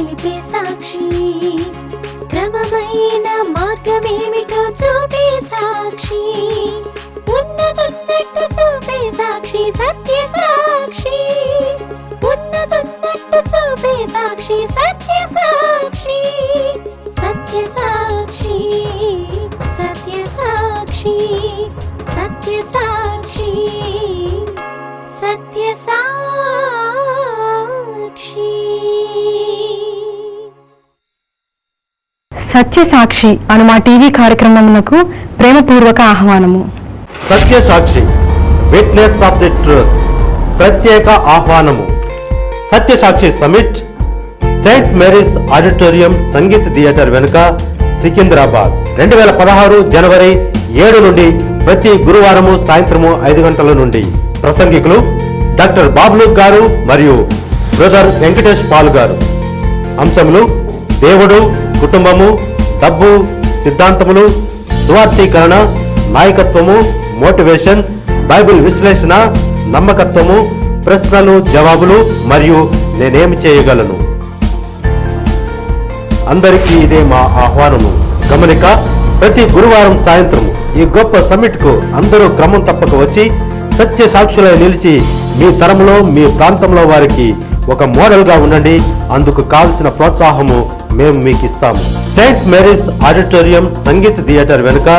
నిలిపే సాక్షి, క్రమమైన మార్గమేమిటో చూపే సాక్షి, ఉన్నతున్నట్టు చూపే సాక్షి, సత్య సాక్షి, ఉన్నతున్నట్టు చూపే సాక్షి, సత్య సాక్షి, సత్య సాక్షి, సత్య సాక్షి, సత్య సాక్షి, సత్య సాక్షి. సత్యసాక్షి అను మా టీవీ కార్యక్రమమునకు ప్రేమపూర్వక ఆహ్వానము. Satyasakshi, witness of the truth ప్రత్యేక ఆహ్వానము. Satyasakshi summit Saint Mary's auditorium Sangeet theatre వెనుక, సికింద్రాబాద్. 2016 జనవరి 7 నుండి ప్రతి గురువారము సాయంత్రము 5 గంటల నుండి. ప్రసంగికులు డాక్టర్ బాబ్లు గారు మరియు బ్రదర్ వెంకటేష్ పాల్ గారు. అంశములు: దేవుడు, కుటుంబము, డబ్బు, సిద్ధాంతములు, సువార్థీకరణ, నాయకత్వము, మోటివేషన్, బైబిల్ విశ్లేషణ, నమ్మకత్వము, ప్రశ్నలు జవాబులు మరియు నేనేమి చేయగలను. అందరికీ ఇదే మా ఆహ్వానము. గమనిక: ప్రతి గురువారం సాయంత్రం ఈ గొప్ప సమిట్ కు అందరూ క్రమం తప్పక వచ్చి సత్య సాక్షులై నిలిచి మీ తరంలో, మీ ప్రాంతంలో వారికి ఒక మోడల్ గా ఉండండి. అందుకు కావలసిన ప్రోత్సాహము మేము మీకు ఇస్తాము. Saint Mary's auditorium Sangeet theatre వెనుక,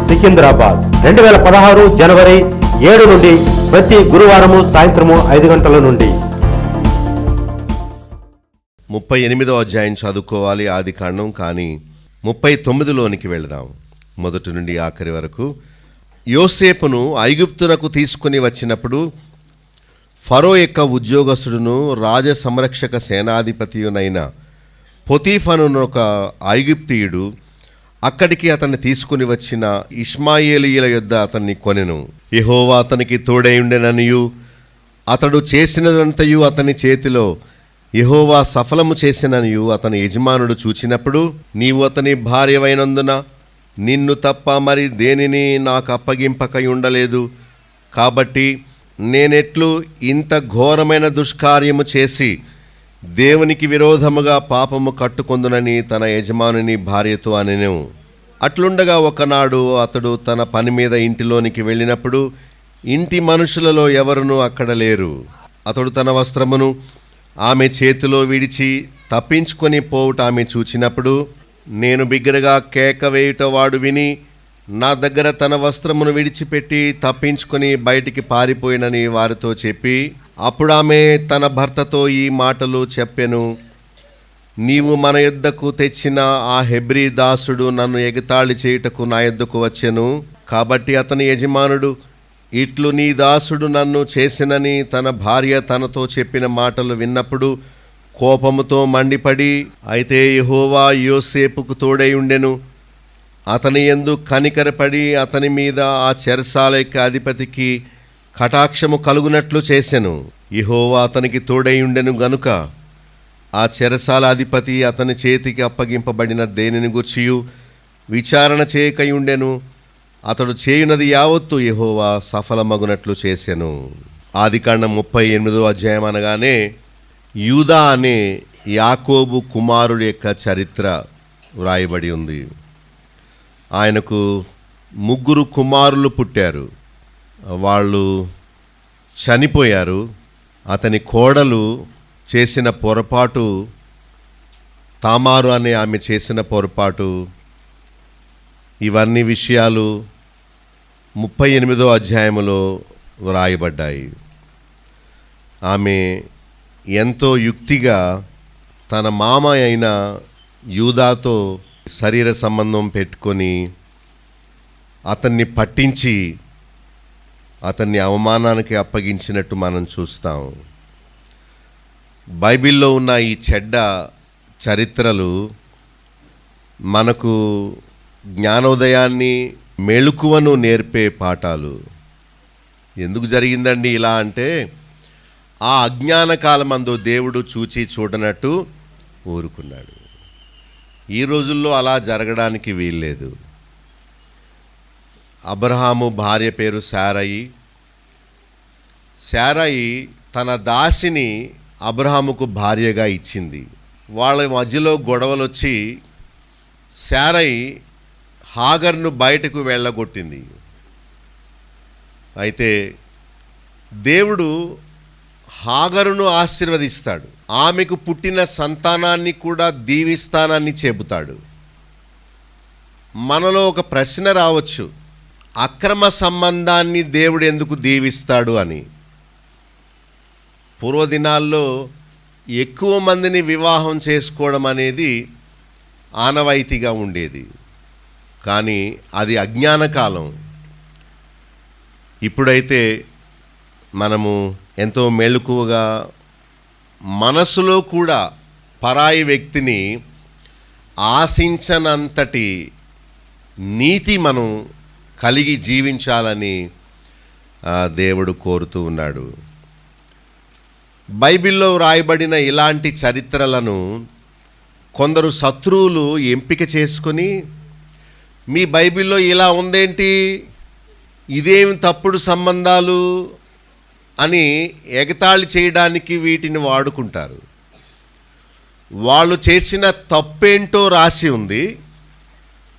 సికింద్రాబాద్. 2016 జనవరి 7 నుండి ప్రతి గురువారము సాయంత్రము 5 గంటల నుండి. 38వ అధ్యాయం చదువుకోవాలి, ఆదికాండం. కానీ 39లోనికి వెళదాం, మొదటి నుండి ఆఖరి వరకు. యోసేపును ఐగుప్తునకు తీసుకుని వచ్చినప్పుడు ఫరో యొక్క ఉద్యోగస్తుడును రాజ సంరక్షక సేనాధిపతియునైన పొతీఫను ఒక ఐగుప్తీయుడు అక్కడికి అతన్ని తీసుకుని వచ్చిన ఇష్మాయేలీయుల యొద్ద అతన్ని కొనెను. యెహోవా అతనికి తోడై ఉండెననియు అతడు చేసినదంతయు అతని చేతిలో యెహోవా సఫలము చేసిననియు అతని యజమానుడు చూచినప్పుడు, నీవు అతని భార్యవైనందున నిన్ను తప్ప మరి దేనిని నాకు అప్పగింపకై ఉండలేదు. కాబట్టి నేనెట్లు ఇంత ఘోరమైన దుష్కార్యము చేసి దేవునికి విరోధముగా పాపము కట్టుకొందునని తన యజమానుని భార్యతో అనెను. అట్లుండగా ఒకనాడు అతడు తన పని మీద ఇంటిలోనికి వెళ్ళినప్పుడు ఇంటి మనుషులలో ఎవరునూ అక్కడ లేరు. అతడు తన వస్త్రమును ఆమె చేతిలో విడిచి తప్పించుకొని పోవుట ఆమె చూచినప్పుడు, నేను బిగ్గరగా కేక వేయుట వాడు విని నా దగ్గర తన వస్త్రమును విడిచిపెట్టి తప్పించుకొని బయటికి పారిపోయినని వారితో చెప్పి, అప్పుడు ఆమె తన భర్తతో ఈ మాటలు చెప్పెను, నీవు మన యొద్దకు తెచ్చిన ఆ హెబ్రీ దాసుడు నన్ను ఎగతాళి చేయుటకు నా యొద్దకు వచ్చెను. కాబట్టి అతని యజమానుడు, ఇట్లు నీ దాసుడు నన్ను చేసినని తన భార్య తనతో చెప్పిన మాటలు విన్నప్పుడు కోపముతో మండిపడి, అయితే యెహోవా యోసేపుకు తోడై ఉండెను, అతని యందు కనికరపడి అతని మీద ఆ చెరసాల యొక్క అధిపతికి కటాక్షము కలుగునట్లు చేసెను. యెహోవా అతనికి తోడై ఉండెను గనుక ఆ చెరసాల అధిపతి అతని చేతికి అప్పగింపబడిన దేనిని గూర్చియు విచారణ చేయకై ఉండెను. అతడు చేయునది యావత్తు యెహోవా సఫలమగునట్లు చేసెను. ఆదికాండం 38వ అధ్యాయం అనగానే యూదా అనే యాకోబు కుమారుడి యొక్క చరిత్ర వ్రాయబడి ఉంది. ఆయనకు 3 కుమారులు పుట్టారు. వాళ్ళు చనిపోయారు. అతని కోడలు చేసిన పొరపాటు, తామారు అనే ఆమె చేసిన పొరపాటు, ఇవన్నీ విషయాలు 38వ అధ్యాయంలో వ్రాయబడ్డాయి. ఆమె ఎంతో యుక్తిగా తన మామ అయిన యూదాతో శరీర సంబంధం పెట్టుకొని అతన్ని పట్టించి అతన్ని అవమానానికి అప్పగించినట్టు మనం చూస్తాం. బైబిల్లో ఉన్న ఈ చెడ్డ చరిత్రలు మనకు జ్ఞానోదయాన్ని, మెళుకువను నేర్పే పాఠాలు. ఎందుకు జరిగిందండి ఇలా అంటే, ఆ అజ్ఞాన కాలమందు దేవుడు చూచి చూడనట్టు ఊరుకున్నాడు. ఈ రోజుల్లో అలా జరగడానికి వీల్లేదు. అబ్రహాము భార్య పేరు శారయి. శారయి తన దాసిని అబ్రహాముకు భార్యగా ఇచ్చింది. వాళ్ళ మధ్యలో గొడవలు వచ్చి శారై హాగర్ను బయటకు వెళ్ళగొట్టింది. అయితే దేవుడు హాగరును ఆశీర్వదిస్తాడు, ఆమెకు పుట్టిన సంతానాన్ని కూడా దీవిస్తానని చెబుతాడు. మనలో ఒక ప్రశ్న రావచ్చు, అక్రమ సంబంధాన్ని దేవుడు ఎందుకు దీవిస్తాడు అని. పూర్వదినాల్లో ఎక్కువ మందిని వివాహం చేసుకోవడం అనేది ఆనవాయితీగా ఉండేది, కానీ అది అజ్ఞాన కాలం. ఇప్పుడైతే మనము ఎంతో మెలకువగా మనసులో కూడా పరాయి వ్యక్తిని ఆశించనంతటి నీతి మనం కలిగి జీవించాలని దేవుడు కోరుతూ ఉన్నాడు. బైబిల్లో వ్రాయబడిన ఇలాంటి చరిత్రలను కొందరు శత్రువులు ఎంపిక చేసుకొని, మీ బైబిల్లో ఇలా ఉందేంటి, ఇదేమి తప్పుడు సంబంధాలు అని ఎగతాళి చేయడానికి వీటిని వాడుకుంటారు. వాళ్ళు చేసిన తప్పేంటో రాసి ఉంది,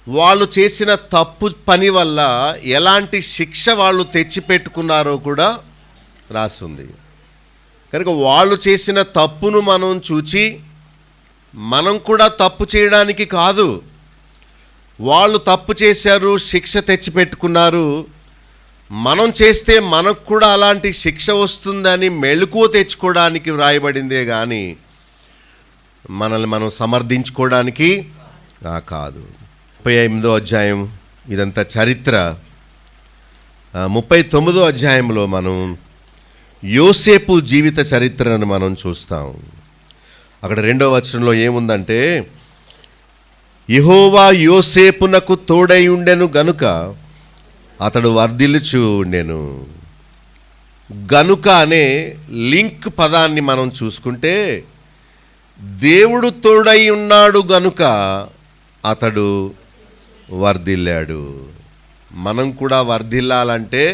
వాళ్ళు చేసిన తప్పు పని వల్ల ఎలాంటి శిక్ష వాళ్ళు తెచ్చిపెట్టుకున్నారో కూడా రాసి ఉంది. కనుక వాళ్ళు చేసిన తప్పును మనం చూచి మనం కూడా తప్పు చేయడానికి కాదు, వాళ్ళు తప్పు చేశారు, శిక్ష తెచ్చిపెట్టుకున్నారు, మనం చేస్తే మనకు కూడా అలాంటి శిక్ష వస్తుందని మెలకువ తెచ్చుకోవడానికి వ్రాయబడిందే కానీ మనల్ని మనం సమర్థించుకోవడానికి కాదు. 38వ అధ్యాయం ఇదంతా చరిత్ర. 39వ అధ్యాయంలో మనం యోసేపు జీవిత చరిత్రను మనం చూస్తాం. అక్కడ 2వ వచనంలో ఏముందంటే, యెహోవా యోసేపునకు తోడై ఉండెను గనుక అతడు వర్ధిల్లుచు ఉండెను. గనుక అనే లింక్ పదాన్ని మనం చూసుకుంటే, దేవుడు తోడై ఉన్నాడు గనుక అతడు వర్ధిల్లాడు. మనం కూడా వర్ధిల్లాలంటే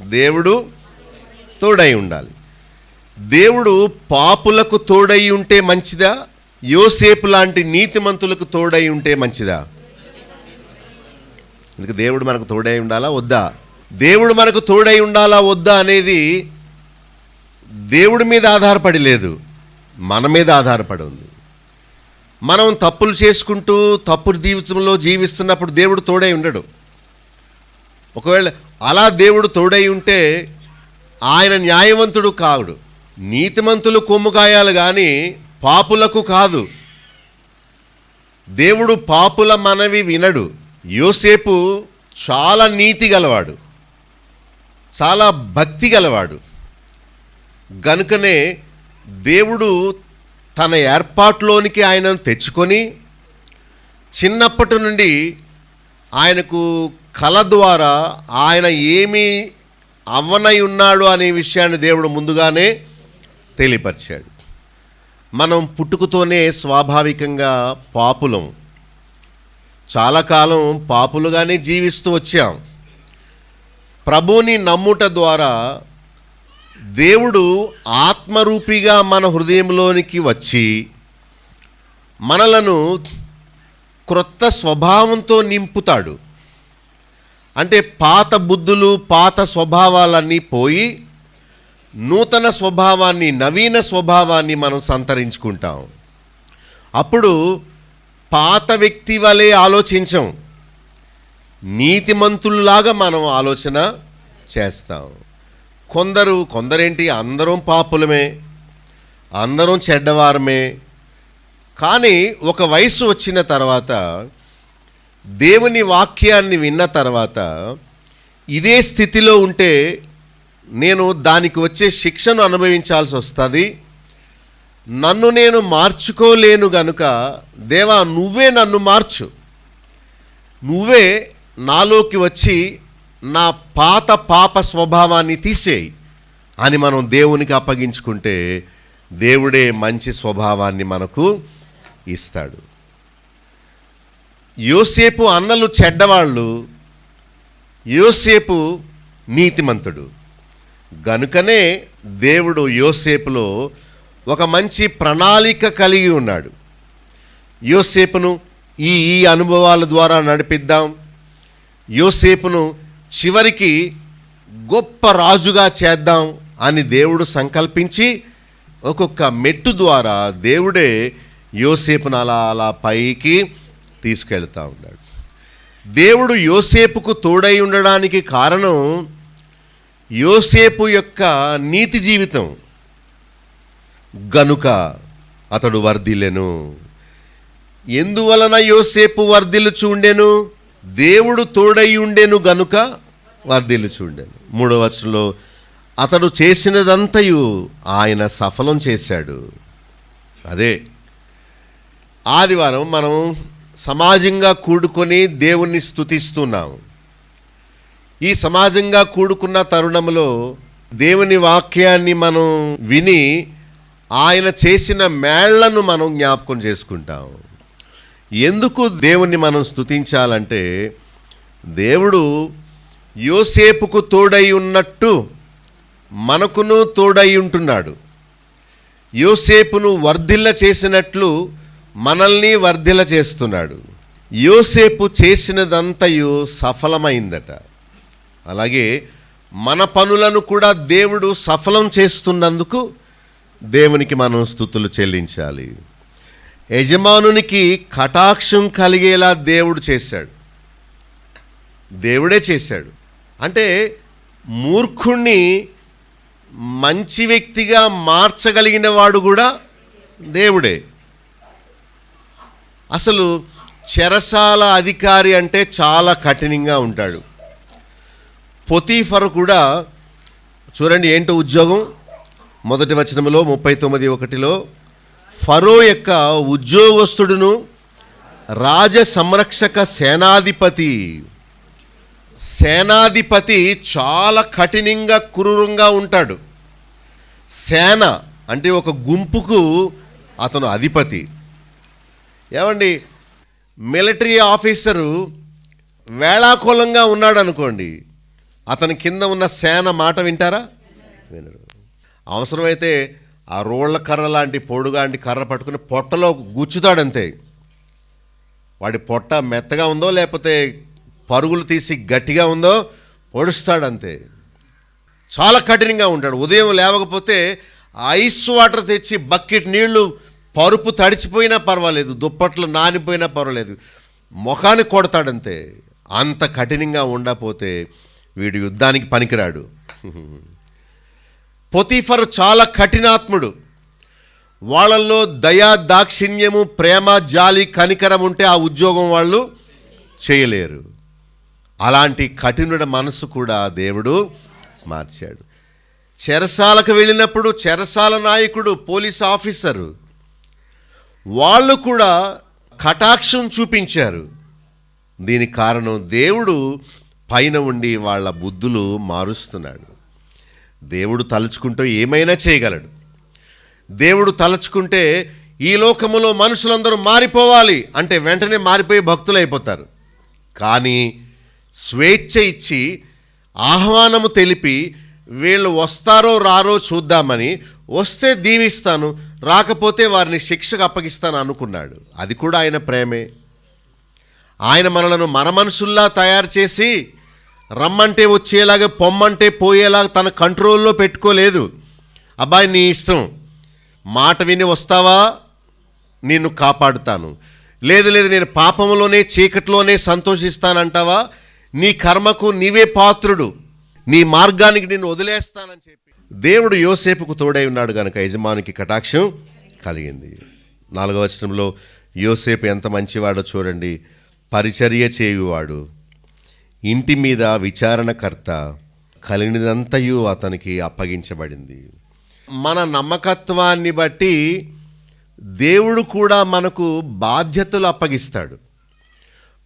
దేవుడు తోడై ఉండాలి. దేవుడు పాపులకు తోడై ఉంటే మంచిదా, యోసేపు లాంటి నీతిమంతులకు తోడై ఉంటే మంచిదా? అందుకే దేవుడు మనకు తోడై ఉండాలా వద్దా? దేవుడు మనకు తోడై ఉండాలా వద్దా అనేది దేవుడి మీద ఆధారపడి లేదు, మన మీద ఆధారపడి ఉంది. మనం తప్పులు చేసుకుంటూ తప్పుడు జీవితంలో జీవిస్తున్నప్పుడు దేవుడు తోడై ఉండడు. ఒకవేళ అలా దేవుడు తోడై ఉంటే ఆయన న్యాయవంతుడు కాడు. నీతిమంతులు కొమ్ము కాయాలి కానీ పాపులకు కాదు. దేవుడు పాపుల మనవి వినడు. యోసేపు చాలా నీతి గలవాడు, చాలా భక్తి గలవాడు. గనుకనే దేవుడు తన ఏర్పాటులోనికి ఆయనను తెచ్చుకొని చిన్నప్పటి నుండి ఆయనకు కళ ద్వారా ఆయన ఏమి అవ్వనై ఉన్నాడు అనే విషయాన్ని దేవుడు ముందుగానే తెలియపరిచాడు. మనం పుట్టుకతోనే స్వాభావికంగా పాపులం, చాలా కాలం పాపులుగానే జీవిస్తూ వచ్చాం. ప్రభువుని నమ్ముట ద్వారా దేవుడు ఆత్మరూపిగా మన హృదయంలోనికి వచ్చి మనలను క్రొత్త స్వభావంతో నింపుతాడు. అంటే పాత బుద్ధులు, పాత స్వభావాలన్నీ పోయి నూతన స్వభావాన్ని, నవీన స్వభావాన్ని మనం సంతరించుకుంటాం. అప్పుడు పాత వ్యక్తి వలె ఆలోచించం, నీతిమంతుల్లాగా మనం ఆలోచన చేస్తాం. కొందరేంటి, అందరం పాపులమే, అందరం చెడ్డవారమే. కానీ ఒక వయసు వచ్చిన తర్వాత, దేవుని వాక్యాన్ని విన్న తర్వాత, ఇదే స్థితిలో ఉంటే నేను దానికి వచ్చే శిక్షను అనుభవించాల్సి వస్తుంది, నన్ను నేను మార్చుకోలేను గనుక దేవా నువ్వే నన్ను మార్చు, నువ్వే నాలోకి వచ్చి నా పాత పాప స్వభావాన్ని తీసేయి అని మనం దేవునికి అప్పగించుకుంటే దేవుడే మంచి స్వభావాన్ని మనకు ఇస్తాడు. యోసేపు అన్నలు చెడ్డవాళ్ళు, యోసేపు నీతిమంతుడు. గనుకనే దేవుడు యోసేపులో ఒక మంచి ప్రణాళిక కలిగి ఉన్నాడు. యోసేపును ఈ అనుభవాల ద్వారా నడిపిద్దాం. యోసేపును చివరికి గొప్ప రాజుగా చేద్దాం అని దేవుడు సంకల్పించి ఒక్కొక్క మెట్టు ద్వారా దేవుడే యోసేపును అలా అలా పైకి తీసుకెళ్తా ఉన్నాడు. దేవుడు యోసేపుకు తోడై ఉండడానికి కారణం యోసేపు యొక్క నీతి జీవితం గనుక అతడు వర్ధిల్లెను. ఎందువలన యోసేపు వర్ధిల్లుచుండెను? దేవుడు తోడై ఉండెను గనుక వర్ధిల్లుచుండెను. 3వ వచనంలో అతడు చేసినదంతయు ఆయన సఫలం చేశాడు. అదే ఆదివారం మనం సమాజంగా కూడుకొని దేవుణ్ణి స్తుతిస్తున్నాం. ఈ సమాజంగా కూడుకున్న తరుణంలో దేవుని వాక్యాన్ని మనం విని ఆయన చేసిన మేళ్లను మనం జ్ఞాపకం చేసుకుంటాం. ఎందుకు దేవుణ్ణి మనం స్తుతించాలంటే దేవుడు యోసేపుకు తోడై ఉన్నట్టు మనకును తోడై ఉంటున్నాడు. యోసేపును వర్ధిల్ల చేసినట్లు మనల్ని వర్ధిల్ల చేస్తున్నాడు. యోసేపు చేసినదంతయు సఫలమైందట. అలాగే మన పనులను కూడా దేవుడు సఫలం చేస్తున్నందుకు దేవునికి మనం స్తుతులు చెల్లించాలి. యజమానునికి కటాక్షం కలిగేలా దేవుడు చేశాడు. దేవుడే చేశాడు. అంటే మూర్ఖుణ్ణి మంచి వ్యక్తిగా మార్చగలిగిన వాడు కూడా దేవుడే. అసలు చెరసాల అధికారి అంటే చాలా కఠినంగా ఉంటాడు. పొతీఫరు కూడా చూడండి ఏంటో ఉద్యోగం. 1వ వచనంలో 39:1 ఫరో యొక్క ఉద్యోగస్తుడును రాజ సంరక్షక సేనాధిపతి చాలా కఠినంగా క్రూరంగా ఉంటాడు. సేన అంటే ఒక గుంపుకు అతను అధిపతి. ఏమండి, మిలిటరీ ఆఫీసరు వేళాకోళంగా ఉన్నాడు అనుకోండి, అతని కింద ఉన్న సేన మాట వింటారా? వినరు. అవసరమైతే ఆ రోళ్ల కర్ర లాంటి పొడుగాంటి కర్ర పట్టుకుని పొట్టలో గుచ్చుతాడంతే. వాడి పొట్ట మెత్తగా ఉందో లేకపోతే పరుగులు తీసి గట్టిగా ఉందో పొడుస్తాడంతే. చాలా కఠినంగా ఉంటాడు. ఉదయం లేవకపోతే ఐస్ వాటర్ తెచ్చి బకెట్ నీళ్లు పరుపు తడిచిపోయినా పర్వాలేదు, దుప్పట్లు నానిపోయినా పర్వాలేదు, ముఖాన్ని కొడతాడంతే. అంత కఠినంగా ఉండకపోతే వీడు యుద్ధానికి పనికిరాడు. పొతీఫరు చాలా కఠినాత్ముడు. వాళ్ళల్లో దయా దాక్షిణ్యము ప్రేమ జాలి కనికరం ఉంటే ఆ ఉద్యోగం వాళ్ళు చేయలేరు. అలాంటి కఠినుడి మనసు కూడా దేవుడు మార్చాడు. చెరసాలకు వెళ్ళినప్పుడు చెరసాల నాయకుడు పోలీస్ ఆఫీసరు వాళ్ళు కూడా కటాక్షం చూపించారు. దీనికి కారణం దేవుడు పైన ఉండి వాళ్ళ బుద్ధులు మారుస్తున్నాడు. దేవుడు తలుచుకుంటూ ఏమైనా చేయగలడు. దేవుడు తలుచుకుంటే ఈ లోకములో మనుషులందరూ మారిపోవాలి అంటే వెంటనే మారిపోయి భక్తులు అయిపోతారు. కానీ స్వేచ్ఛ ఇచ్చి ఆహ్వానము తెలిపి వీళ్ళు వస్తారో రారో చూద్దామని, వస్తే దీవిస్తాను, రాకపోతే వారిని శిక్షకు అప్పగిస్తాను అనుకున్నాడు. అది కూడా ఆయన ప్రేమే. ఆయన మనలను మన మనుషుల్లా తయారు చేసి రమ్మంటే వచ్చేలాగా పొమ్మంటే పోయేలాగా తన కంట్రోల్లో పెట్టుకోలేదు. అబ్బాయి నీ ఇష్టం, మాట విని వస్తావా నిన్ను కాపాడుతాను, లేదు నేను పాపంలోనే చీకట్లోనే సంతోషిస్తానంటావా నీ కర్మకు నీవే పాత్రుడు, నీ మార్గానికి నిన్ను వదిలేస్తానని చెప్పి దేవుడు యోసేపుకు తోడై ఉన్నాడు కనుక యజమానికి కటాక్షం కలిగింది. 4వ వచనంలో యోసేపు ఎంత మంచివాడో చూడండి. పరిచర్య చేయువాడు, ఇంటి మీద విచారణకర్త, కలిగినదంతయు అతనికి అప్పగించబడింది. మన నమ్మకత్వాన్ని బట్టి దేవుడు కూడా మనకు బాధ్యతలు అప్పగిస్తాడు.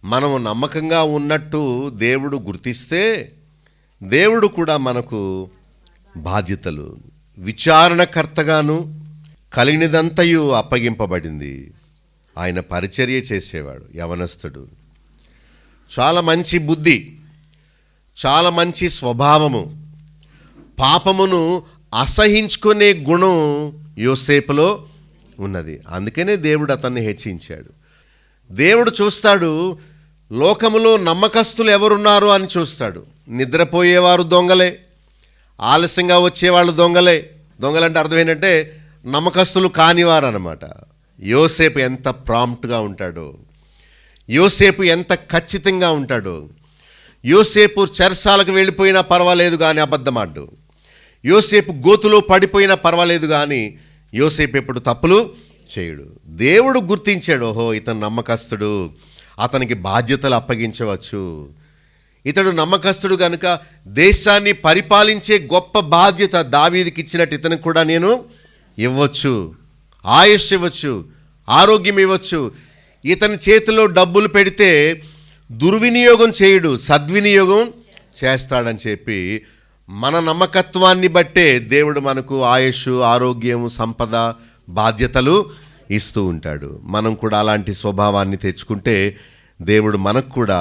మనము నమ్మకంగా ఉన్నట్టు దేవుడు గుర్తిస్తే దేవుడు కూడా మనకు బాధ్యతలు, విచారణకర్తగాను కలిగినదంతయు అప్పగింపబడింది. ఆయన పరిచర్య చేసేవాడు, యవనస్తుడు, చాలా మంచి బుద్ధి, చాలా మంచి స్వభావము, పాపమును అసహించుకునే గుణం యోసేపులో ఉన్నది. అందుకనే దేవుడు అతన్ని హెచ్చించాడు. దేవుడు చూస్తాడు, లోకములో నమ్మకస్తులు ఎవరున్నారు అని చూస్తాడు. నిద్రపోయేవారు దొంగలే, ఆలస్యంగా వచ్చేవాళ్ళు దొంగలే. దొంగలంటే అర్థం ఏంటంటే నమ్మకస్తులు కానివారు అన్నమాట. యోసేపు ఎంత ప్రాంప్ట్గా ఉంటాడో, యోసేపు ఎంత ఖచ్చితంగా ఉంటాడో. యోసేపు చెరసాలకు వెళ్ళిపోయినా పర్వాలేదు కానీ అబద్ధమాడు. యోసేపు గోతులో పడిపోయినా పర్వాలేదు కానీ యోసేపు ఎప్పుడు తప్పులు చేయడు. దేవుడు గుర్తించాడు, ఓహో ఇతను నమ్మకస్తుడు, అతనికి బాధ్యతలు అప్పగించవచ్చు, ఇతడు నమ్మకస్తుడు కనుక దేశాన్ని పరిపాలించే గొప్ప బాధ్యత దావీదుకి ఇచ్చినట్టు ఇతనికి కూడా నేను ఇవ్వచ్చు, ఆయుష్ ఇవ్వచ్చు, ఆరోగ్యం ఇవ్వచ్చు. ఇతని చేతిలో డబ్బులు పెడితే దుర్వినియోగం చేయడు, సద్వినియోగం చేస్తాడని చెప్పి మన నమ్మకత్వాన్ని బట్టే దేవుడు మనకు ఆయుష్, ఆరోగ్యం, సంపద, బాధ్యతలు ఇస్తూ ఉంటాడు. మనం కూడా అలాంటి స్వభావాన్ని తెచ్చుకుంటే దేవుడు మనకు కూడా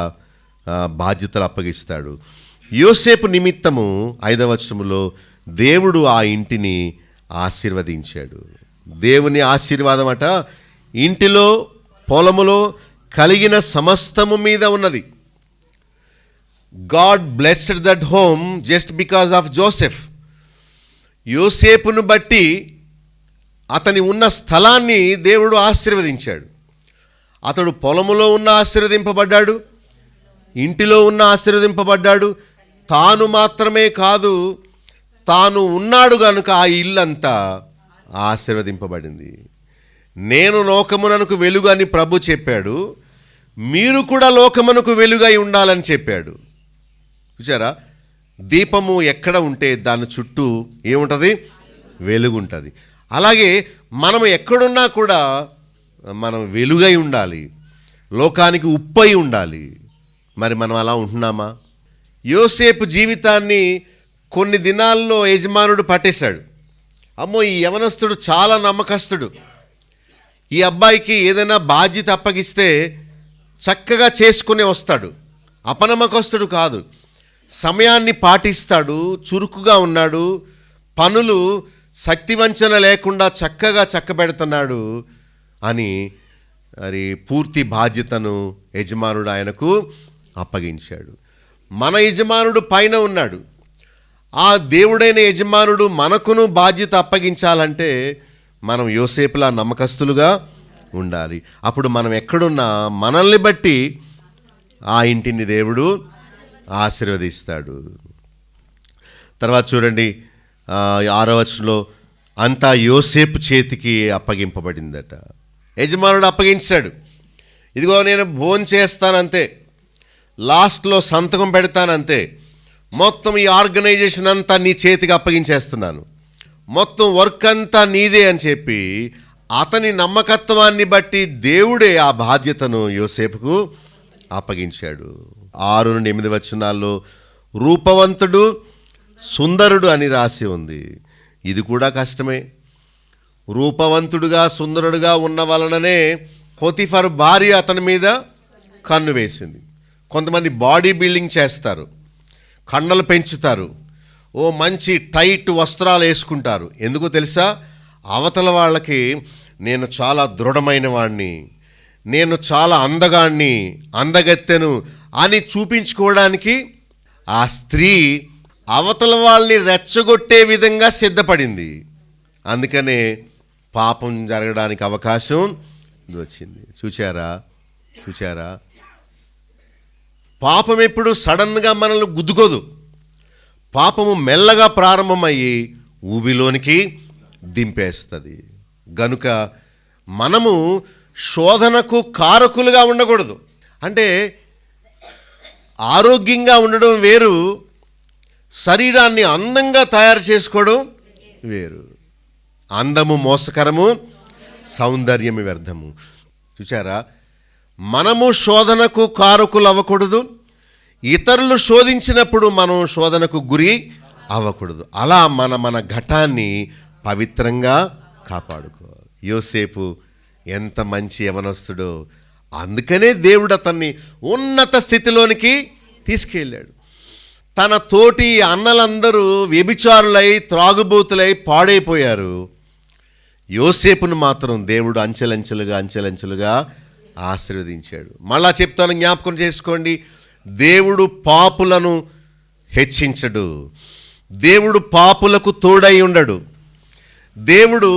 బాధ్యతలు అప్పగిస్తాడు. యోసేపు నిమిత్తము 5వ వచనములో దేవుడు ఆ ఇంటిని ఆశీర్వదించాడు. దేవుని ఆశీర్వాదం అట ఇంటిలో పొలములో కలిగిన సమస్తము మీద ఉన్నది. God blessed that home just because of Joseph. యోసేపును బట్టి అతని ఉన్న స్థలాన్ని దేవుడు ఆశీర్వదించాడు. అతడు పొలములో ఉన్న ఆశీర్వదింపబడ్డాడు, ఇంటిలో ఉన్న ఆశీర్వదింపబడ్డాడు. తాను మాత్రమే కాదు, తాను ఉన్నాడు కనుక ఆ ఇల్లంతా ఆశీర్వదింపబడింది. నేను లోకమునకు వెలుగు అని ప్రభు చెప్పాడు, మీరు కూడా లోకమునకు వెలుగై ఉండాలని చెప్పాడు. చూసారా, దీపము ఎక్కడ ఉంటే దాని చుట్టూ ఏముంటుంది? వెలుగు ఉంటుంది. అలాగే మనం ఎక్కడున్నా కూడా మనం వెలుగై ఉండాలి, లోకానికి ఉప్పై ఉండాలి. మరి మనం అలా ఉంటున్నామా? యోసేపు జీవితాన్ని కొన్ని దినాల్లో యజమానుడు పట్టేశాడు. అమ్మో ఈ యవనస్తుడు చాలా నమ్మకస్తుడు, ఈ అబ్బాయికి ఏదైనా బాధ్యత అప్పగిస్తే చక్కగా చేసుకునే వస్తాడు, అపనమ్మకస్తుడు కాదు, సమయాన్ని పాటిస్తాడు, చురుకుగా ఉన్నాడు, పనులు శక్తివంచన లేకుండా చక్కగా చక్కబెడుతున్నాడు అని మరి పూర్తి బాధ్యతను యజమానుడు ఆయనకు అప్పగించాడు. మన యజమానుడు పైన ఉన్నాడు. ఆ దేవుడైన యజమానుడు మనకును బాధ్యత అప్పగించాలంటే మనం యోసేపులా నమ్మకస్తులుగా ఉండాలి. అప్పుడు మనం ఎక్కడున్నా మనల్ని బట్టి ఆ ఇంటిని దేవుడు ఆశీర్వదిస్తాడు. తర్వాత చూడండి 6వ వచనంలో అంతా యోసేపు చేతికి అప్పగింపబడిందట. యజమానుడు అప్పగించాడు, ఇదిగో నేను భోజనం చేస్తానంతే, లాస్ట్లో సంతకం పెడతానంతే, మొత్తం ఈ ఆర్గనైజేషన్ అంతా నీ చేతికి అప్పగించేస్తున్నాను, మొత్తం వర్క్ అంతా నీదే అని చెప్పి అతని నమ్మకత్వాన్ని బట్టి దేవుడే ఆ బాధ్యతను యోసేపుకు అప్పగించాడు. 6 నుండి 8 వచనాల్లో రూపవంతుడు సుందరుడు అని రాసి ఉంది. ఇది కూడా కష్టమే. రూపవంతుడుగా సుందరుడుగా ఉన్న వలననే పొతిఫర్ భార్య అతని మీద కన్ను వేసింది. కొంతమంది బాడీ బిల్డింగ్ చేస్తారు, కండలు పెంచుతారు, ఓ మంచి టైట్ వస్త్రాలు వేసుకుంటారు. ఎందుకో తెలుసా? అవతల వాళ్ళకి నేను చాలా దృఢమైన వాడిని, నేను చాలా అందగాడిని, అందగత్తెను అని చూపించుకోవడానికి ఆ స్త్రీ అవతల వాళ్ళని రెచ్చగొట్టే విధంగా సిద్ధపడింది. అందుకనే పాపం జరగడానికి అవకాశం వచ్చింది. చూచారా, పాపం ఎప్పుడు సడన్గా మనల్ని గుద్దుకోదు. పాపము మెల్లగా ప్రారంభమయ్యి ఊబిలోనికి దింపేస్తుంది. గనుక మనము శోధనకు కారకులుగా ఉండకూడదు. అంటే ఆరోగ్యంగా ఉండడం వేరు, శరీరాన్ని అందంగా తయారు చేసుకోవడం వేరు. అందము మోసకరము, సౌందర్యము వ్యర్థము. చూచారా, మనము శోధనకు కారకులు అవ్వకూడదు, ఇతరులు శోధించినప్పుడు మనం శోధనకు గురి అవ్వకూడదు. అలా మన ఘటాన్ని పవిత్రంగా కాపాడుకోవాలి. యోసేపు ఎంత మంచి యవనస్తుడో, అందుకనే దేవుడు అతన్ని ఉన్నత స్థితిలోనికి తీసుకెళ్ళాడు. తన తోటి అన్నలందరూ వ్యభిచారులై త్రాగుబోతులై పాడైపోయారు. యోసేపును మాత్రం దేవుడు అంచెలంచెలుగా ఆశీర్వదించాడు. మళ్ళా చెప్తాను, జ్ఞాపకం చేసుకోండి. దేవుడు పాపులను హెచ్చించడు. దేవుడు పాపులకు తోడై ఉండడు. దేవుడు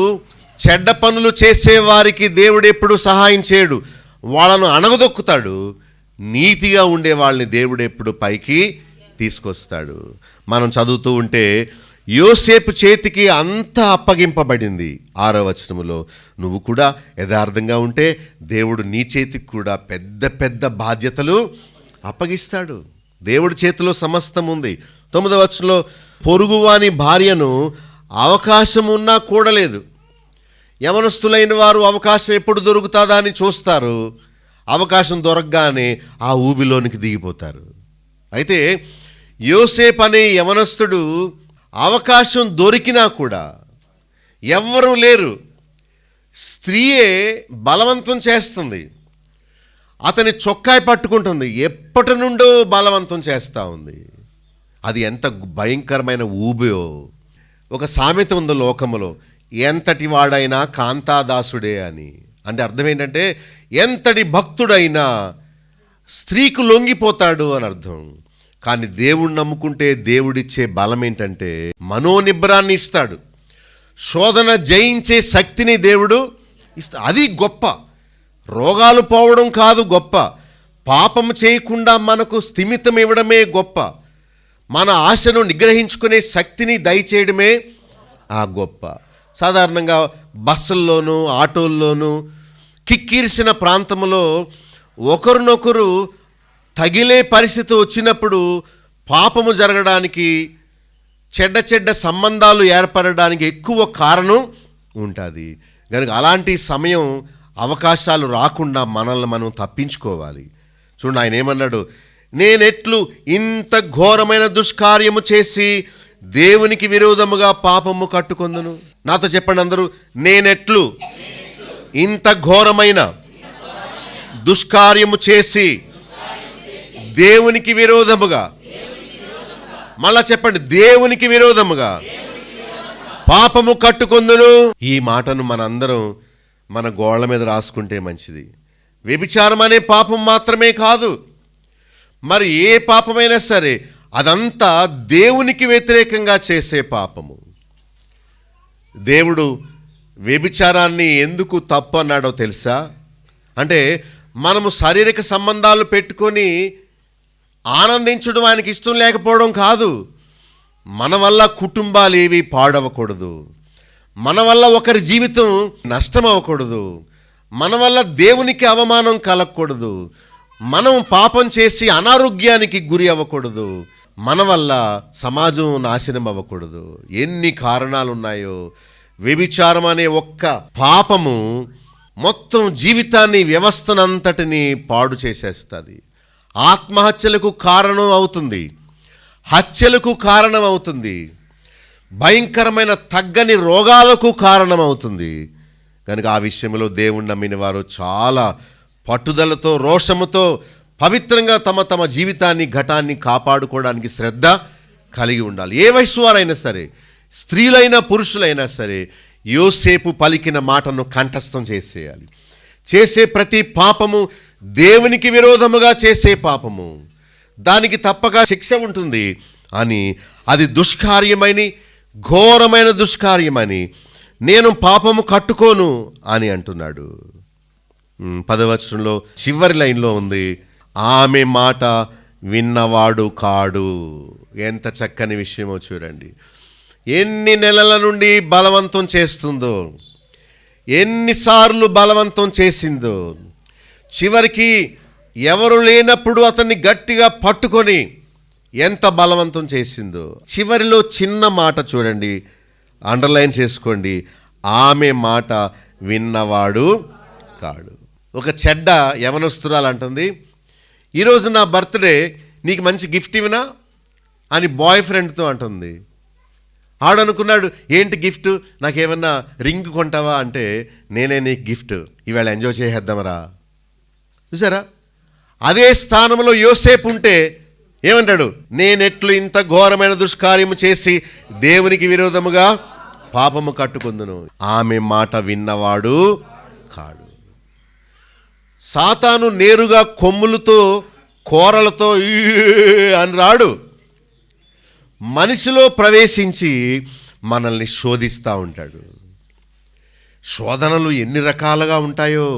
చెడ్డ పనులు చేసేవారికి దేవుడు ఎప్పుడు సహాయం చేయడు, వాళ్ళను అణగదొక్కుతాడు. నీతిగా ఉండే వాళ్ళని దేవుడు ఎప్పుడు పైకి తీసుకొస్తాడు. మనం చదువుతూ ఉంటే యోసేపు చేతికి అంతా అప్పగింపబడింది. 6వ వచనములో నువ్వు కూడా యథార్థంగా ఉంటే దేవుడు నీ చేతికి కూడా పెద్ద పెద్ద బాధ్యతలు అప్పగిస్తాడు. దేవుడి చేతిలో సమస్తం ఉంది. 9వ వచనంలో పొరుగువాని భార్యను అవకాశం ఉన్నా కూడలేదు. యవనస్తులైన వారు అవకాశం ఎప్పుడు దొరుకుతుందా అని చూస్తారు. అవకాశం దొరకగానే ఆ ఊబిలోనికి దిగిపోతారు. అయితే యోసేపు అనే యవనస్తుడు అవకాశం దొరికినా కూడా ఎవ్వరూ లేరు, స్త్రీయే బలవంతం చేస్తుంది, అతని చొక్కాయి పట్టుకుంటుంది, ఎప్పటి నుండో బలవంతం చేస్తూ ఉంది. అది ఎంత భయంకరమైన ఊబో. ఒక సామెత ఉంది లోకములో, ఎంతటి వాడైనా కాంతాదాసుడే అని. అంటే అర్థం ఏంటంటే ఎంతటి భక్తుడైనా స్త్రీకు లొంగిపోతాడు అని అర్థం. కానీ దేవుణ్ణి నమ్ముకుంటే దేవుడిచ్చే బలం ఏంటంటే మనోనిబ్బరాన్ని ఇస్తాడు, శోధన జయించే శక్తిని దేవుడు ఇస్తాడు. అది గొప్ప. రోగాలు పోవడం కాదు గొప్ప, పాపం చేయకుండా మనకు స్థిమితం ఇవ్వడమే గొప్ప. మన ఆశను నిగ్రహించుకునే శక్తిని దయచేయడమే ఆ గొప్ప. సాధారణంగా బస్సుల్లోనూ ఆటోల్లోనూ కిక్కిరిసిన ప్రాంతంలో ఒకరినొకరు తగిలే పరిస్థితి వచ్చినప్పుడు పాపము జరగడానికి, చెడ్డ చెడ్డ సంబంధాలు ఏర్పడడానికి ఎక్కువ కారణం ఉంటుంది. కనుక అలాంటి సమయం అవకాశాలు రాకుండా మనల్ని మనం తప్పించుకోవాలి. చూడండి, ఆయన ఏమన్నాడు, నేనెట్లు ఇంత ఘోరమైన దుష్కార్యము చేసి దేవునికి విరోధముగా పాపము కట్టుకొందును. నాతో చెప్పండి అందరూ, నేనెట్లు ఇంత ఘోరమైన దుష్కార్యము చేసి దేవునికి విరోధముగా, మళ్ళా చెప్పండి, దేవునికి విరోధముగా పాపము కట్టుకొందును. ఈ మాటను మనందరం మన గోళ్ల మీద రాసుకుంటే మంచిది. వ్యభిచారం అనే పాపం మాత్రమే కాదు, మరి ఏ పాపమైనా సరే అదంతా దేవునికి వ్యతిరేకంగా చేసే పాపము. దేవుడు వ్యభిచారాన్ని ఎందుకు తప్పు అన్నాడో తెలుసా? అంటే మనము శారీరక సంబంధాలు పెట్టుకొని ఆనందించడం ఆయనకి ఇష్టం లేకపోవడం కాదు. మన వల్ల కుటుంబాలు ఏవి పాడవకూడదు, మన వల్ల ఒకరి జీవితం నష్టం అవ్వకూడదు, మన వల్ల దేవునికి అవమానం కలగకూడదు, మనం పాపం చేసి అనారోగ్యానికి గురి అవ్వకూడదు, మన వల్ల సమాజం నాశనం అవ్వకూడదు. ఎన్ని కారణాలు ఉన్నాయో. వ్యభిచారం అనే ఒక్క పాపము మొత్తం జీవితాన్ని, వ్యవస్థనంతటిని పాడు చేసేస్తుంది. ఆత్మహత్యలకు కారణం అవుతుంది, హత్యలకు కారణం అవుతుంది, భయంకరమైన తగ్గని రోగాలకు కారణం అవుతుంది. కనుక ఆ విషయంలో దేవుణ్ణి నమ్మిన వారు చాలా పట్టుదలతో, రోషముతో, పవిత్రంగా తమ తమ జీవితాన్ని, ఘటాన్ని కాపాడుకోవడానికి శ్రద్ధ కలిగి ఉండాలి. ఏ వయసు వారైనా సరే, స్త్రీలైనా పురుషులైనా సరే, యోసేపు పలికిన మాటను కంఠస్థం చేసేయాలి. చేసే ప్రతి పాపము దేవునికి విరోధముగా చేసే పాపము, దానికి తప్పక శిక్ష ఉంటుంది అని, అది దుష్కార్యమని, ఘోరమైన దుష్కార్యమని, నేను పాపము కట్టుకోను అని అంటున్నాడు. 10వ వచనంలో చివరి లైన్లో ఉంది, ఆమె మాట విన్నవాడు కాడు. ఎంత చక్కని విషయమో చూడండి. ఎన్ని నెలల నుండి బలవంతం చేస్తుందో, ఎన్నిసార్లు బలవంతం చేసిందో, చివరికి ఎవరు లేనప్పుడు అతన్ని గట్టిగా పట్టుకొని ఎంత బలవంతం చేసిందో. చివరిలో చిన్న మాట చూడండి, అండర్లైన్ చేసుకోండి, ఆమె మాట విన్నవాడు కాడు. ఒక చెడ్డ యవనస్తురాలు అంటుంది, ఈరోజు నా బర్త్డే, నీకు మంచి గిఫ్ట్ ఇవ్వనా అని బాయ్ ఫ్రెండ్తో అంటుంది. ఆడనుకున్నాడు, ఏంటి గిఫ్ట్, నాకేమన్నా రింగ్ కొంటావా అంటే, నేనే నీకు గిఫ్ట్, ఇవాళ ఎంజాయ్ చేసేద్దామరా. చూసారా? అదే స్థానంలో యోసేపు ఉంటే ఏమంటాడు, నేనెట్లు ఇంత ఘోరమైన దుష్కార్యము చేసి దేవునికి విరోధముగా పాపము కట్టుకుందును. ఆమె మాట విన్నవాడు కాడు. సాతాను నేరుగా కొమ్ములతో కోరలతో అని రాడు. మనిషిలో ప్రవేశించి మనల్ని శోధిస్తూ ఉంటాడు. శోధనలు ఎన్ని రకాలుగా ఉంటాయో.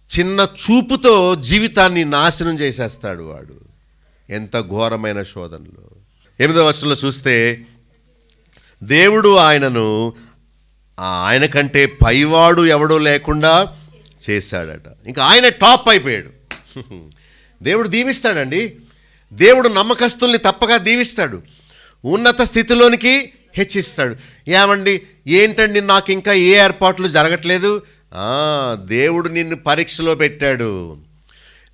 చిన్న చూపుతో జీవితాన్ని నాశనం చేసేస్తాడు వాడు. ఎంత ఘోరమైన శోధనలు. 8వ వచనంలో చూస్తే దేవుడు ఆయనను ఆయన కంటే పైవాడు ఎవడో లేకుండా చేశాడట. ఇంకా ఆయన టాప్ అయిపోయాడు. దేవుడు దీవిస్తాడండి. దేవుడు నమ్మకస్తుల్ని తప్పగా దీవిస్తాడు, ఉన్నత స్థితిలోనికి హెచ్చిస్తాడు. ఏమండి ఏంటండి నాకు ఇంకా ఏ ఏర్పాట్లు జరగట్లేదు? దేవుడు నిన్ను పరీక్షలో పెట్టాడు.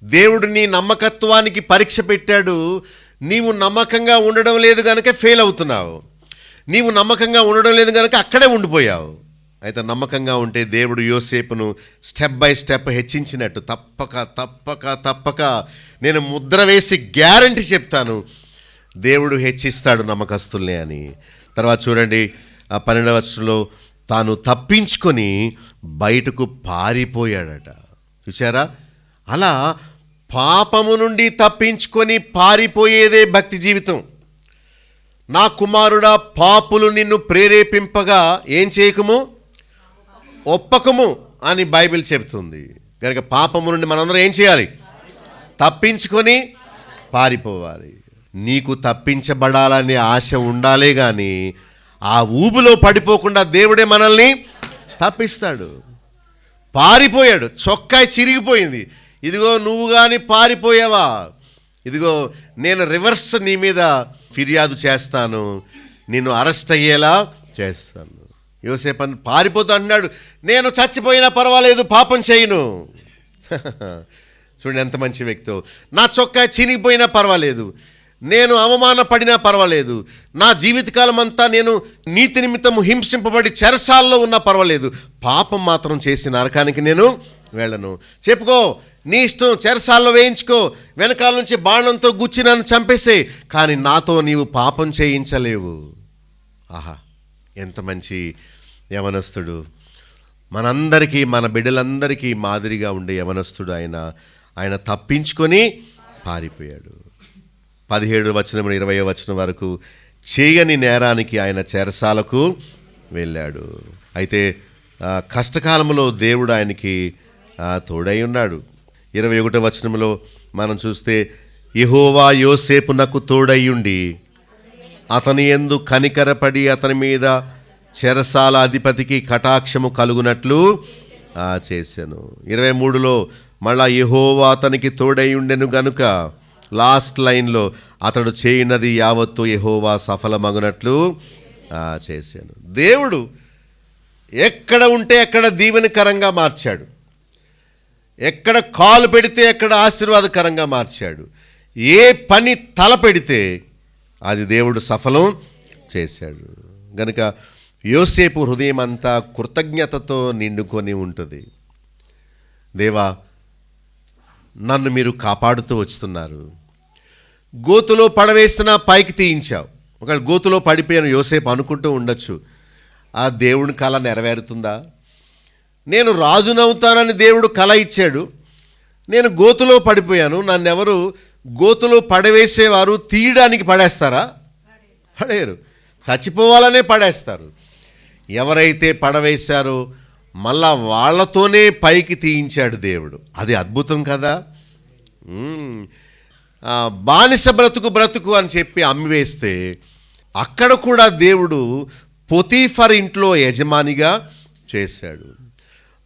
దేవుడు నీ నమ్మకత్వానికి పరీక్ష పెట్టాడు. నీవు నమ్మకంగా ఉండడం లేదు కనుక ఫెయిల్ అవుతున్నావు. నీవు నమ్మకంగా ఉండడం లేదు కనుక అక్కడే ఉండిపోయావు. అయితే నమ్మకంగా ఉంటే దేవుడు యోసేపును స్టెప్ బై స్టెప్ హెచ్చించినట్టు తప్పక తప్పక తప్పక నేను ముద్ర వేసి గ్యారంటీ చెప్తాను, దేవుడు హెచ్చిస్తాడు నమ్మకస్తుల్ని అని. తర్వాత చూడండి 12వ వచనంలో తాను తప్పించుకొని బయటకు పారిపోయాడట. చూసారా? అలా పాపము నుండి తప్పించుకొని పారిపోయేదే భక్తి జీవితం. నా కుమారుడా, పాపులు నిన్ను ప్రేరేపింపగా ఏం చేయకము, ఒప్పకము అని బైబిల్ చెబుతుంది. కనుక పాపము నుండి మనందరం ఏం చేయాలి? తప్పించుకొని పారిపోవాలి. నీకు తప్పించబడాలనే ఆశ ఉండాలే కానీ ఆ ఊబులో పడిపోకుండా దేవుడే మనల్ని తప్పిస్తాడు. పారిపోయాడు, చొక్కా చిరిగిపోయింది. ఇదిగో నువ్వు కానీ పారిపోయావా, ఇదిగో నేను రివర్స్ నీ మీద ఫిర్యాదు చేస్తాను, నిన్ను అరెస్ట్ అయ్యేలా చేస్తాను. యోసేపు పారిపోతూ అన్నాడు, నేను చచ్చిపోయినా పర్వాలేదు, పాపం చేయను. చూడండి ఎంత మంచి వ్యక్తో. నా చొక్కా చినిగిపోయినా పర్వాలేదు, నేను అవమానపడినా పర్వాలేదు, నా జీవితకాలం అంతా నేను నీతి నిమిత్తము హింసింపబడి చెరసాల్లో ఉన్నా పర్వాలేదు, పాపం మాత్రం చేసి నరకానికి నేను వెళ్ళను. చెప్పుకో, నీ ఇష్టం, చెరసాల్లో వేయించుకో, వెనకాల నుంచి బాణంతో గుచ్చి నన్ను చంపేసే, కానీ నాతో నీవు పాపం చేయించలేవు. ఆహా, ఎంత మంచి యవనస్తుడు. మనందరికీ, మన బిడ్డలందరికీ మాదిరిగా ఉండే యవనస్తుడు ఆయన. ఆయన తప్పించుకొని పారిపోయాడు. 17వ వచనం 20వ వచనం వరకు చేయని నేరానికి ఆయన చెరసాలకు వెళ్ళాడు. అయితే కష్టకాలంలో దేవుడు ఆయనకి తోడై ఉన్నాడు. 21వ వచనంలో మనం చూస్తే యెహోవా యోసేపునకు తోడయ్యుండి అతని యందు కనికరపడి అతని మీద చెరసాల అధిపతికి కటాక్షము కలుగునట్లు చేశాను. 23లో మళ్ళా యెహోవా అతనికి తోడయ్యుండెను గనుక లాస్ట్ లైన్లో అతడు చేయనది యావత్తు యెహోవా సఫలమగునట్లు చేశాను. దేవుడు ఎక్కడ ఉంటే అక్కడ దీవెనకరంగా మార్చాడు, ఎక్కడ కాలు పెడితే అక్కడ ఆశీర్వాదకరంగా మార్చాడు, ఏ పని తల పెడితే అది దేవుడు సఫలం చేశాడు. గనుక యోసేపు హృదయం అంతా కృతజ్ఞతతో నిండుకొని ఉంటుంది. దేవా, నన్ను మీరు కాపాడుతూ వస్తున్నారు. గోతులో పడవేసినా పైకి తీయించావు. ఒకవేళ గోతులో పడిపోయాను యోసేపు అనుకుంటూ ఉండొచ్చు, ఆ దేవుని కళ నెరవేరుతుందా? నేను రాజునవుతానని దేవుడు కళ ఇచ్చాడు, నేను గోతులో పడిపోయాను, నన్నెవరు గోతులో పడవేసేవారు తీయడానికి పడేస్తారా? పడేరు, చచ్చిపోవాలనే పడేస్తారు. ఎవరైతే పడవేశారో మళ్ళా వాళ్ళతోనే పైకి తీయించాడు దేవుడు. అది అద్భుతం కదా. బానిస బ్రతుకు అని చెప్పి అమ్మివేస్తే అక్కడ కూడా దేవుడు పొతీఫర్ ఇంట్లో యజమానిగా చేశాడు.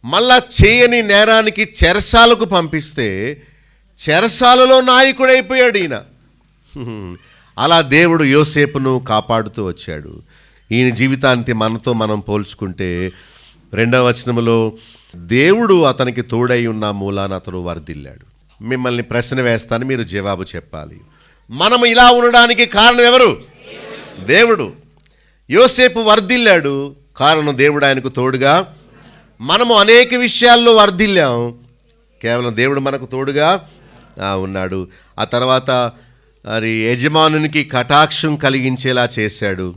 మళ్ళా చేయని నేరానికి చెరసాలకు పంపిస్తే చెరసాలలో నాయకుడైపోయాడు ఈయన. అలా దేవుడు యోసేపును కాపాడుతూ వచ్చాడు. ఈయన జీవితాన్ని మనతో మనం పోల్చుకుంటే 2వ వచనంలో దేవుడు అతనికి తోడై ఉన్న మూలాన అతడు వర్ధిల్లాడు. మిమ్మల్ని ప్రశ్న వేస్తాను, మీరు జవాబు చెప్పాలి. మనం ఇలా ఉండడానికి కారణం ఎవరు? దేవుడు. యోసేపు వర్ధిల్లాడు, కారణం దేవుడు ఆయనకు తోడుగా. మనము అనేక విషయాల్లో వర్ధిల్లాం, కేవలం దేవుడు మనకు తోడుగా ఉన్నాడు. ఆ తర్వాత మరి యజమానునికి కటాక్షం కలిగించేలా చేశాడు,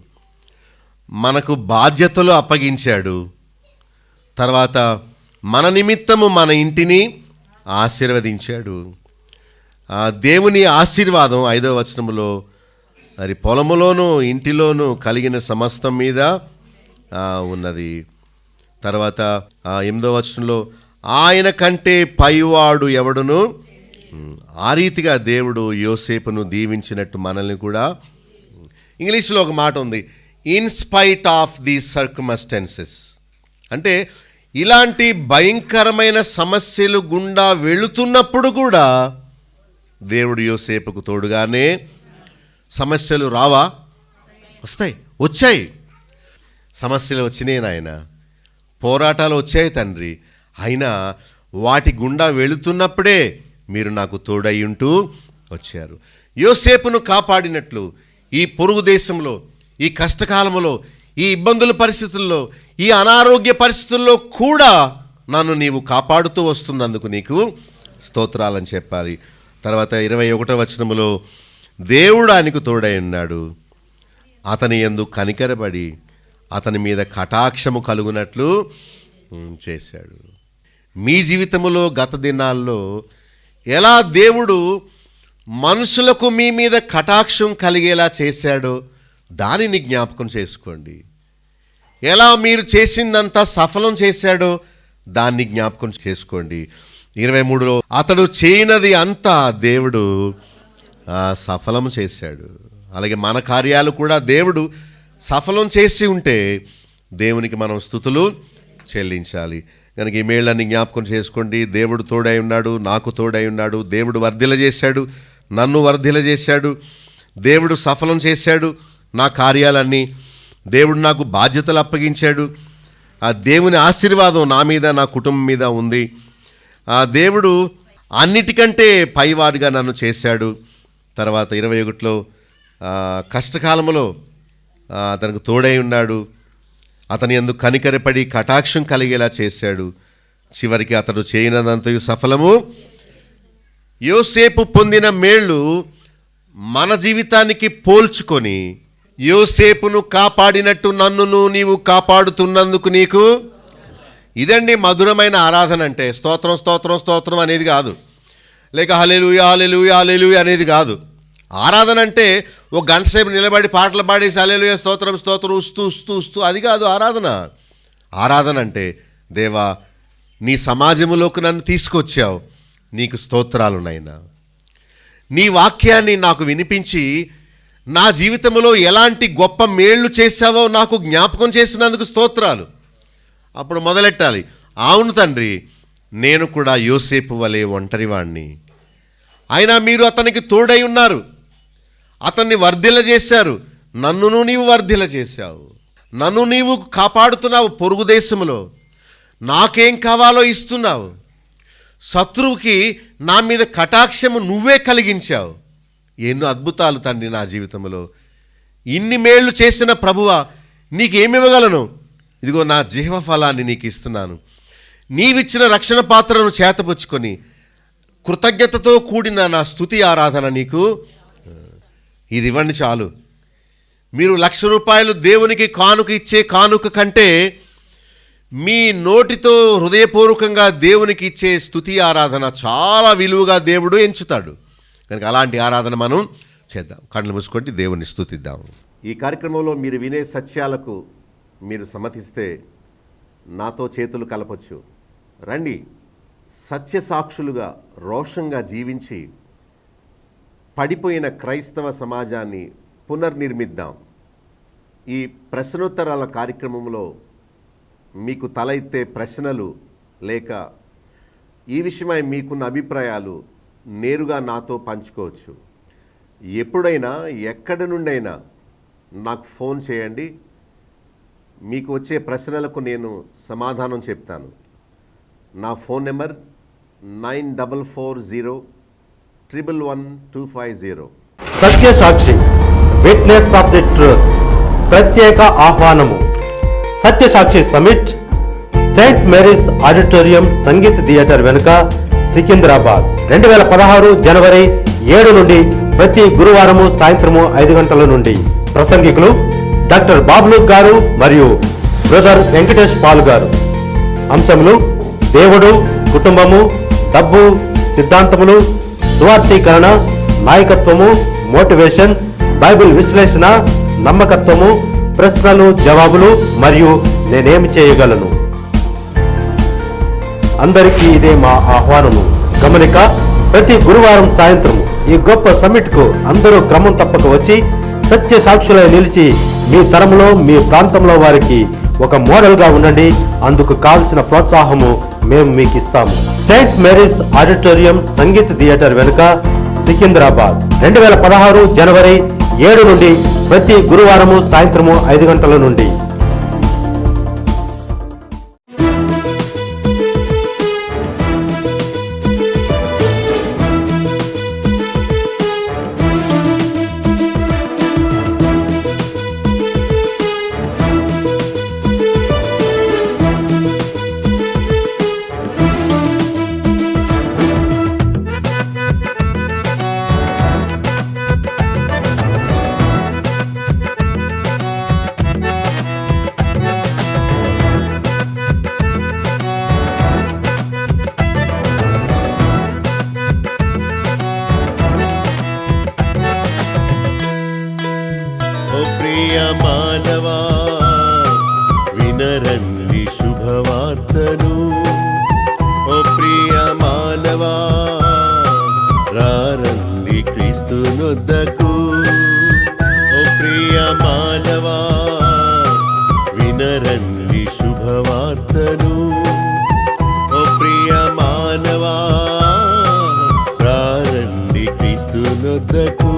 మనకు బాధ్యతలు అప్పగించాడు. తర్వాత మన నిమిత్తము మన ఇంటిని ఆశీర్వదించాడు. దేవుని ఆశీర్వాదం 5వ వచనములో మరి పొలములోను ఇంటిలోను కలిగిన సమస్తం మీద ఉన్నది. తర్వాత 8వ వచనంలో ఆయన కంటే పైవాడు ఎవడును, ఆ రీతిగా దేవుడు యోసేపును దీవించినట్టు మనల్ని కూడా. ఇంగ్లీష్లో ఒక మాట ఉంది, in spite of the circumstances. అంటే ఇలాంటి భయంకరమైన సమస్యలు గుండా వెళుతున్నప్పుడు కూడా దేవుడు యోసేపుకు తోడుగానే. సమస్యలు రావా? వస్తాయి, వచ్చాయి. సమస్యలు వచ్చినాయి నాయన, పోరాటాలు వచ్చాయి తండ్రి. అయినా వాటి గుండా వెళుతున్నప్పుడే మీరు నాకు తోడై ఉంటూ వచ్చారు. యోసేపును కాపాడినట్లు ఈ పొరుగు దేశంలో, ఈ కష్టకాలంలో, ఈ ఇబ్బందుల పరిస్థితుల్లో, ఈ అనారోగ్య పరిస్థితుల్లో కూడా నన్ను నీవు కాపాడుతూ వస్తున్నందుకు నీకు స్తోత్రాలని చెప్పాలి. తర్వాత 21వ వచనములో దేవుడు ఆయనకు తోడై ఉన్నాడు, అతని యందు కనికరపడి అతని మీద కటాక్షము కలుగునట్లు చేశాడు. మీ జీవితంలో గత దినాల్లో ఎలా దేవుడు మనుషులకు మీ మీద కటాక్షం కలిగేలా చేశాడో దానిని జ్ఞాపకం చేసుకోండి. ఎలా మీరు చేసిందంతా సఫలం చేశాడో దాన్ని జ్ఞాపకం చేసుకోండి. 23లో అతడు చేయనది అంతా దేవుడు సఫలం చేశాడు. అలాగే మన కార్యాలు కూడా దేవుడు సఫలం చేసి ఉంటే దేవునికి మనం స్తుతులు చెల్లించాలి. కనుక ఈ మేళ్ళని జ్ఞాపకం చేసుకోండి. దేవుడు తోడై ఉన్నాడు, నాకు తోడై ఉన్నాడు. దేవుడు వర్ధిల చేశాడు, నన్ను వర్ధిల చేశాడు. దేవుడు సఫలం చేశాడు నా కార్యాలన్నీ. దేవుడు నాకు బాధ్యతలు అప్పగించాడు. ఆ దేవుని ఆశీర్వాదం నా మీద, నా కుటుంబం మీద ఉంది. ఆ దేవుడు అన్నిటికంటే పైవారుగా నన్ను చేశాడు. తర్వాత 21లో కష్టకాలంలో అతనికి తోడై ఉన్నాడు, అతని యందు కనికరపడి కటాక్షం కలిగేలా చేశాడు. చివరికి అతడు చేయనదంతయు సఫలము. యోసేపు పొందిన మేళ్ళు మన జీవితానికి పోల్చుకొని యోసేపును కాపాడినట్టు నన్నును నీవు కాపాడుతున్నందుకు నీకు. ఇదండి మధురమైన ఆరాధన అంటే. స్తోత్రం స్తోత్రం స్తోత్రం అనేది కాదు, లేక హల్లెలూయా హల్లెలూయా హల్లెలూయా అనేది కాదు. ఆరాధన అంటే ఒక గంట సేపు నిలబడి పాటలు పాడేసి హల్లెలూయా స్తోత్రం స్తోత్రం ఉస్తూ ఉస్తూ ఉస్తూ అది కాదు ఆరాధన. ఆరాధన అంటే దేవా నీ సమాజంలోకి నన్ను తీసుకొచ్చావు, నీకు స్తోత్రాలు నాయనా. నీ వాక్యాన్ని నాకు వినిపించి నా జీవితంలో ఎలాంటి గొప్ప మేళ్ళు చేశావో నాకు జ్ఞాపకం చేసినందుకు స్తోత్రాలు. అప్పుడు మొదలెట్టాలి, అవును తండ్రి నేను కూడా యోసేపు వలె ఒంటరివాణ్ణి, అయినా మీరు అతనికి తోడై ఉన్నారు, అతన్ని వర్ధిల చేశారు, నన్నును నీవు వర్ధిల చేశావు, నన్ను నీవు కాపాడుతున్నావు. పొరుగు దేశంలో నాకేం కావాలో ఇస్తున్నావు. శత్రువుకి నా మీద కటాక్షము నువ్వే కలిగించావు. ఎన్నో అద్భుతాలు తండ్రి నా జీవితంలో. ఇన్ని మేళ్ళు చేసిన ప్రభువా నీకేమివ్వగలను? ఇదిగో నా జీవ ఫలాన్ని నీకు ఇస్తున్నాను. నీవిచ్చిన రక్షణ పాత్రను చేతపుచ్చుకొని కృతజ్ఞతతో కూడిన నా స్తుతి ఆరాధన నీకు ఇది ఇవ్వండి చాలు. మీరు ₹1,00,000 దేవునికి కానుక ఇచ్చే కానుక కంటే మీ నోటితో హృదయపూర్వకంగా దేవునికి ఇచ్చే స్తుతి ఆరాధన చాలా విలువగా దేవుడు ఎంచుతాడు. కనుక అలాంటి ఆరాధన మనం చేద్దాం. కళ్ళు మూసుకొని దేవుని స్తుతిద్దాం. ఈ కార్యక్రమంలో మీరు వినే సత్యాలకు మీరు సమ్మతిస్తే నాతో చేతులు కలపొచ్చు. రండి, సత్య సాక్షులుగా రోషంగా జీవించి పడిపోయిన క్రైస్తవ సమాజాన్ని పునర్నిర్మిద్దాం. ఈ ప్రశ్నోత్తరాల కార్యక్రమంలో మీకు తల ఎత్తే ప్రశ్నలు లేక ఈ విషయమై మీకున్న అభిప్రాయాలు నేరుగా నాతో పంచుకోవచ్చు. ఎప్పుడైనా ఎక్కడి నుండైనా నాకు ఫోన్ చేయండి. మీకు వచ్చే ప్రశ్నలకు నేను సమాధానం చెప్తాను. నా phone number 9440111250. Satya Sakshi, witness of the truth ప్రత్యేక ఆహ్వానము. Satya Sakshi summit Saint Mary's auditorium Sangeet theatre వెనుక సికింద్రాబాద్ 2016 జనవరి 7 నుండి ప్రతి గురువారము సాయంత్రము 5 గంటల నుండి. ప్రసంగికులు డాక్టర్ బాబ్లు గారు మరియు బ్రదర్ వెంకటేష్ పాల్ గారు. అంశములు దేవుడు, కుటుంబము, డబ్బు, సిద్ధాంతములు, సువార్థీకరణ, నాయకత్వము, మోటివేషన్, బైబిల్ విశ్లేషణ, నమ్మకత్వము, ప్రశ్నలు జవాబులు మరియు నేనేమి చేయగలను. అందరికీ ఇదే మా ఆహ్వానము. గమనిక, ప్రతి గురువారం సాయంత్రం ఈ గొప్ప సమ్మిట్ కు అందరూ క్రమం తప్పక వచ్చి సత్య సాక్షులై నిలిచి మీ తరంలో మీ ప్రాంతంలో వారికి ఒక మోడల్ గా ఉండండి. అందుకు కావలసిన ప్రోత్సాహము మేము మీకు ఇస్తాము. సెయింట్ మేరీస్ ఆడిటోరియం సంగీత థియేటర్ వెనుక, సికింద్రాబాద్. 2016 జనవరి 7 నుండి ప్రతి గురువారము సాయంత్రము 5 గంటల నుండి. మానవా వినరండి శుభవార్తను. ఓ ప్రియ మానవా రారండి క్రీస్తునొద్దకు. ఓ ప్రియ మానవా వినరండి శుభవార్తను. ఓ ప్రియ మానవా రారండి క్రీస్తునొద్దకు.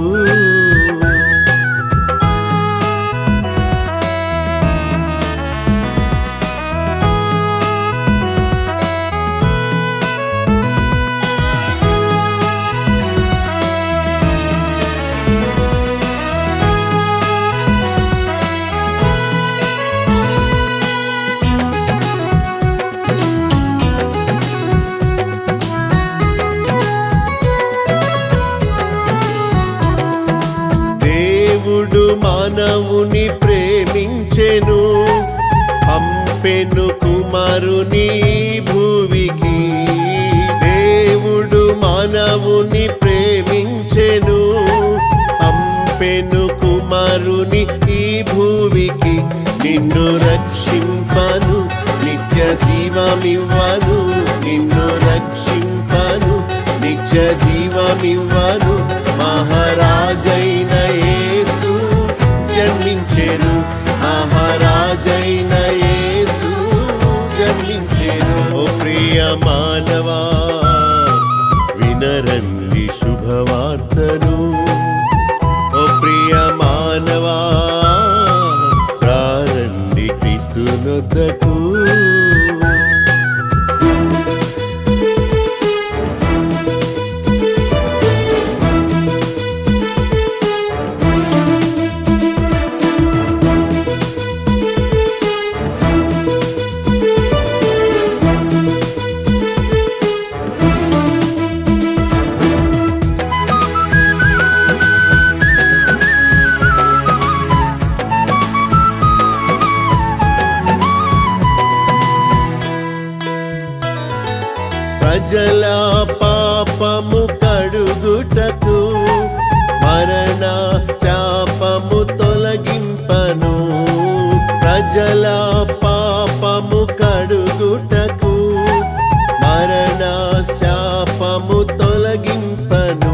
దేవుడు మానవుని ప్రేమించెను, పంపెను కుమారుని భూమికి. దేవుడు మానవుని ప్రేమించెను, పంపెను కుమారుని ఈ భూమికి. నిన్ను రక్షింపను, నిత్య జీవమివ్వను. నిన్ను రక్షింపను, నిత్య జీవమివ్వను. మహారాజైన యేసు జన్మించెను, మహారాజైన యేసు జన్మించెను. ఓ ప్రియ మానవా వినరండి శుభవార్తను. ఓ ప్రియ మానవా రారండి క్రీస్తునొద్దకు. ప్రజల పాపము కడుగుటకు మరణ శాపము తొలగింపను. ప్రజల పాపము కడుగుటకు మరణ శాపము తొలగింపను.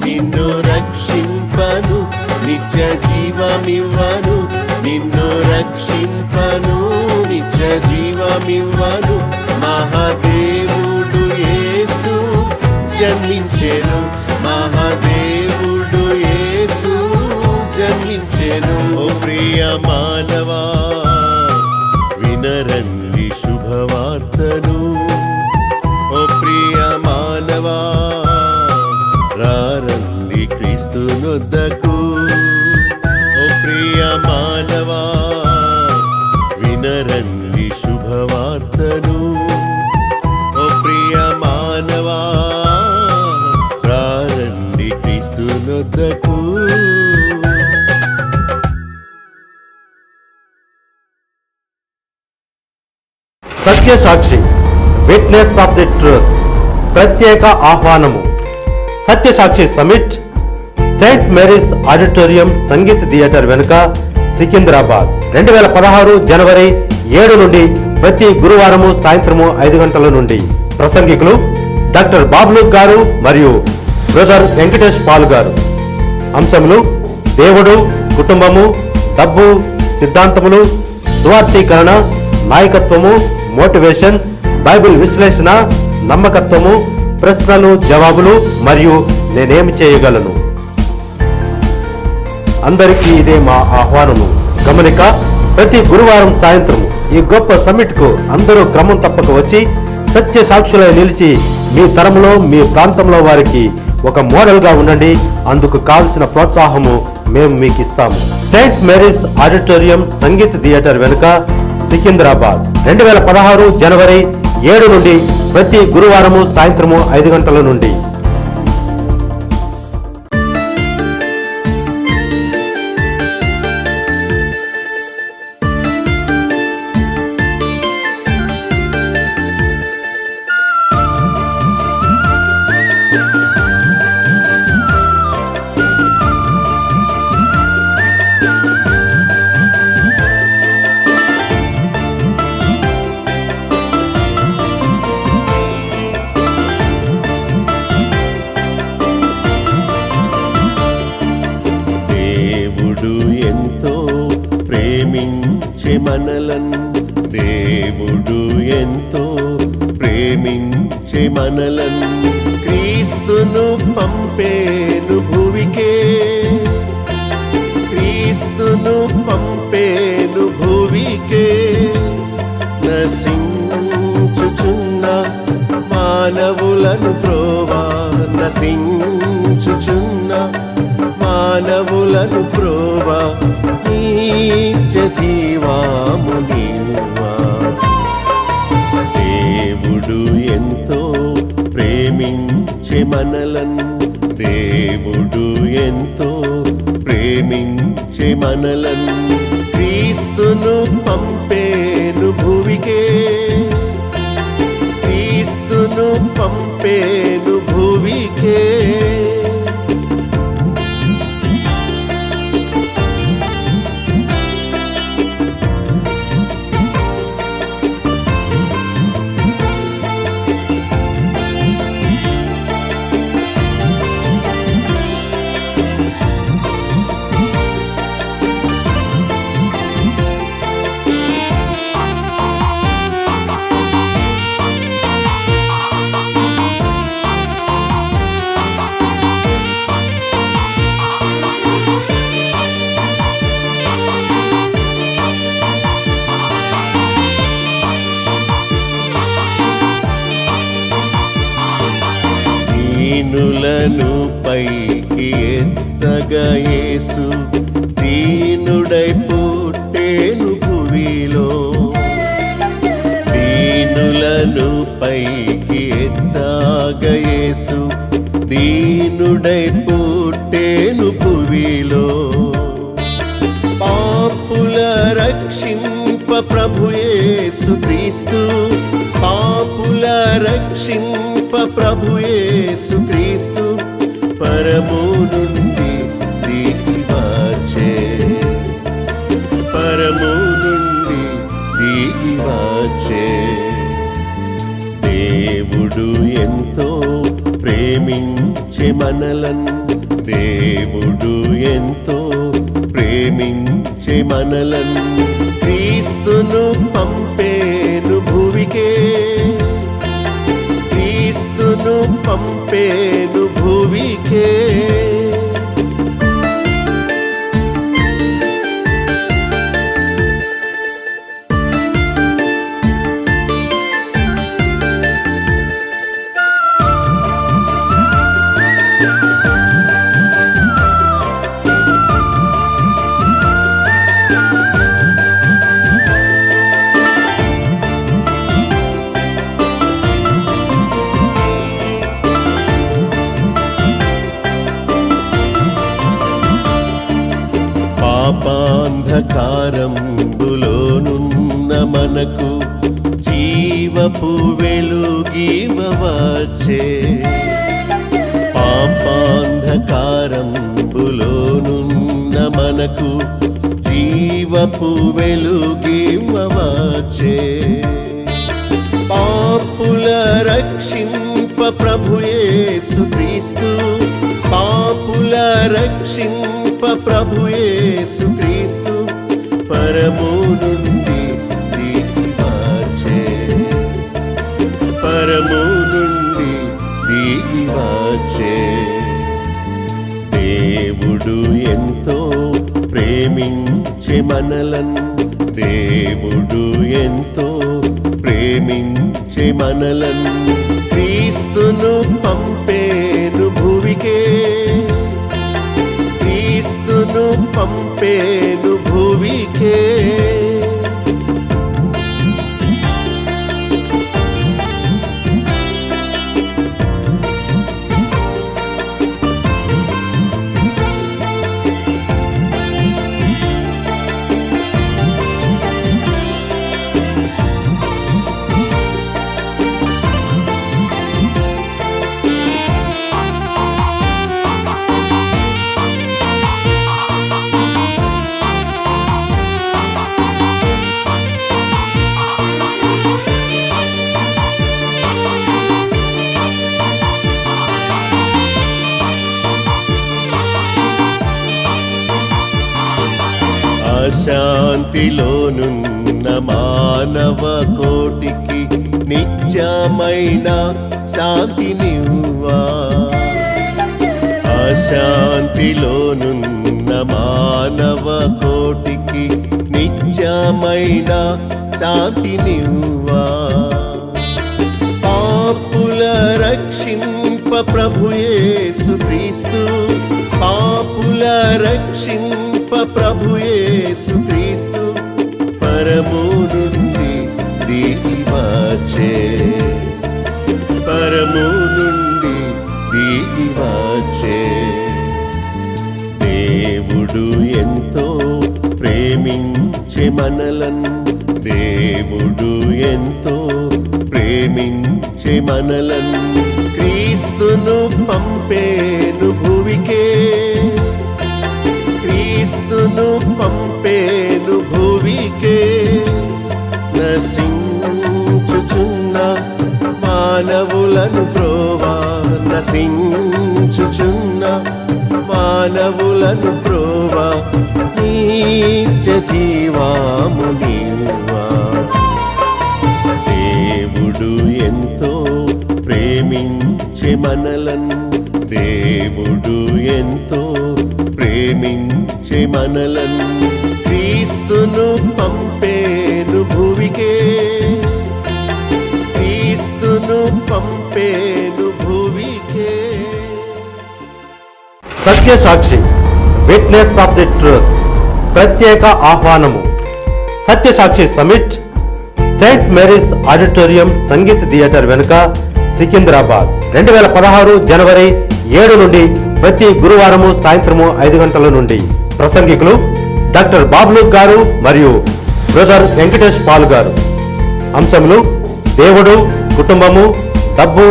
నిన్ను రక్షింపను, నిత్య జీవమివ్వను. నిన్ను రక్షింపను, నిత్య జీవమివ్వను. మహాదేవుడు యేసు జన్మించెను, మహాదేవుడు యేసు జన్మించెను. ఓ ప్రియ మానవా వినరండి శుభవార్తను. ఓ ప్రియ మానవా రారండి క్రీస్తునొద్దకు. ఓ ప్రియ మానవా వినరండి శుభవార్తను. ఓ ప్రియ మానవా రారండి క్రీస్తునొద్దకు. Satya Sakshi, witness of the truth. ప్రత్యేక ఆహ్వానము. Satyasakshi summit Saint Mary's auditorium Sangeet theatre వెనుక, సికింద్రాబాద్. 2016 జనవరి 7 నుండి ప్రతి గురువారము సాయంత్రము 5 గంటల నుండి. ప్రసంగికులు డాక్టర్ బాబ్లు గారు మరియు బ్రదర్ వెంకటేష్ పాల్ గారు. అంశములు: దేవుడు, కుటుంబము, డబ్బు, సిద్ధాంతములు, సువార్థీకరణ, నాయకత్వము, మోటివేషన్, బైబిల్ విశ్లేషణ, నమ్మకత్వము, ప్రశ్నలు జవాబులు మరియు నేనేమి చేయగలను. అందరికీ ఇదే మా ఆహ్వానము. గమనిక: ప్రతి గురువారం సాయంత్రము ఈ గొప్ప సమ్మిట్ కు అందరూ క్రమం తప్పక వచ్చి సత్య సాక్షులై నిలిచి మీ తరంలో, మీ ప్రాంతంలో వారికి ఒక మోడల్ గా ఉండండి. అందుకు కావలసిన ప్రోత్సాహము మేము మీకు ఇస్తాము. Saint Mary's auditorium Sangeet theatre వెనుక, సికింద్రాబాద్. 2016 జనవరి 7 నుండి ప్రతి గురువారము సాయంత్రము 5 గంటల నుండి. దేవుడు ఎంతో ప్రేమించే మనలన్ క్రీస్తును పంపేను భువికే, క్రీస్తును పంపేను భువికే. నశించుచున్న మానవులను ప్రోవా, నశించుచున్న మానవులను ప్రోవా, నిత్య జీవాము నీవా. దేవుడు ఎంతో ప్రేమించే మనలన్, దేవుడు ఎంతో ప్రేమించే మనలన్ క్రీస్తును పంపేను భువికే, క్రీస్తును పంపేను భువికే. దీనులను పైకి ఎత్తగా యేసు దీనుడై పుట్టేను భువిలో, దీనులను పైకి ఎత్తగా యేసు దీనుడై పుట్టేను భువిలో. పాపుల రక్షింప ప్రభు యేసు క్రీస్తు, పాపుల రక్షింప ప్రభు యేసు క్రీస్తు పరము నుండి దిగి వచ్చే, పరము నుండి దిగి వచ్చే. దేవుడు ఎంతో ప్రేమించే మనలన్, దేవుడు ఎంతో ప్రేమించే మనలన్ క్రీస్తును పంపేను భువికే, క్రీస్తును పంపేను భువికే. పాపాంధకారంబులోనున్న మనకు జీవపు వెలుగివవా, వచ్చే పాపాంధకారంబులోనున్న మనకు జీవపు వెలుగివ్వవచ్చే పాపుల రక్షింప ప్రభు యేసు క్రీస్తు పాపుల రక్షింప ప్రభు యేసు క్రీస్తు పరము నుండి దిగి వచ్చే పరము నుండి దిగి వచ్చే దేవుడు ఎంతో ప్రేమించే మనలను దేవుడు ఎంతో ప్రేమించే మనలను క్రీస్తును పంపేను భూమికే క్రీస్తును పంపేను భూమికే శాంతిలోనున్న మానవ కోటికి నిత్యమైన శాంతినివ్వా అశాంతిలోనున్న మానవ కోటికి నిత్యమైన శాంతినివ్వా పాపుల రక్షింప ప్రభు యేసు క్రీస్తు పాపుల రక్షింప ప్రభు యేసు క్రీస్తు పరము నుండి దిగి వచ్చే పరము నుండి దిగి వచ్చే దేవుడు ఎంతో ప్రేమించే మనలను దేవుడు ఎంతో ప్రేమించే మనలను క్రీస్తును పంపేను భూమికే క్రీస్తును పంపేను భూమికే నశించుచున్న మానవులను ప్రోవా నశించుచున్న మానవులను ప్రోవా నిత్య జీవాము నీవా దేవుడు ఎంతో ప్రేమించే మనలను దేవుడు ఎంతో ప్రేమించే మనలను క్రీస్తును పంపేను భూమికే క్రీస్తును పంపేను భూమికే Satya Sakshi witness of the truth ప్రత్యేక ఆహ్వానము Satya Sakshi summit Saint Mary's auditorium Sangeet theatre వెనుక సికింద్రాబాద్ 2016 జనవరి 7 నుండి ప్రతి గురువారము సాయంత్రము 5 గంటల నుండి ప్రసంగికులు డాక్టర్ బాబ్లు గారు మరియు బ్రదర్ వెంకటేష్ పాల్ గారు. అంశములు దేవుడు, కుటుంబము, డబ్బు,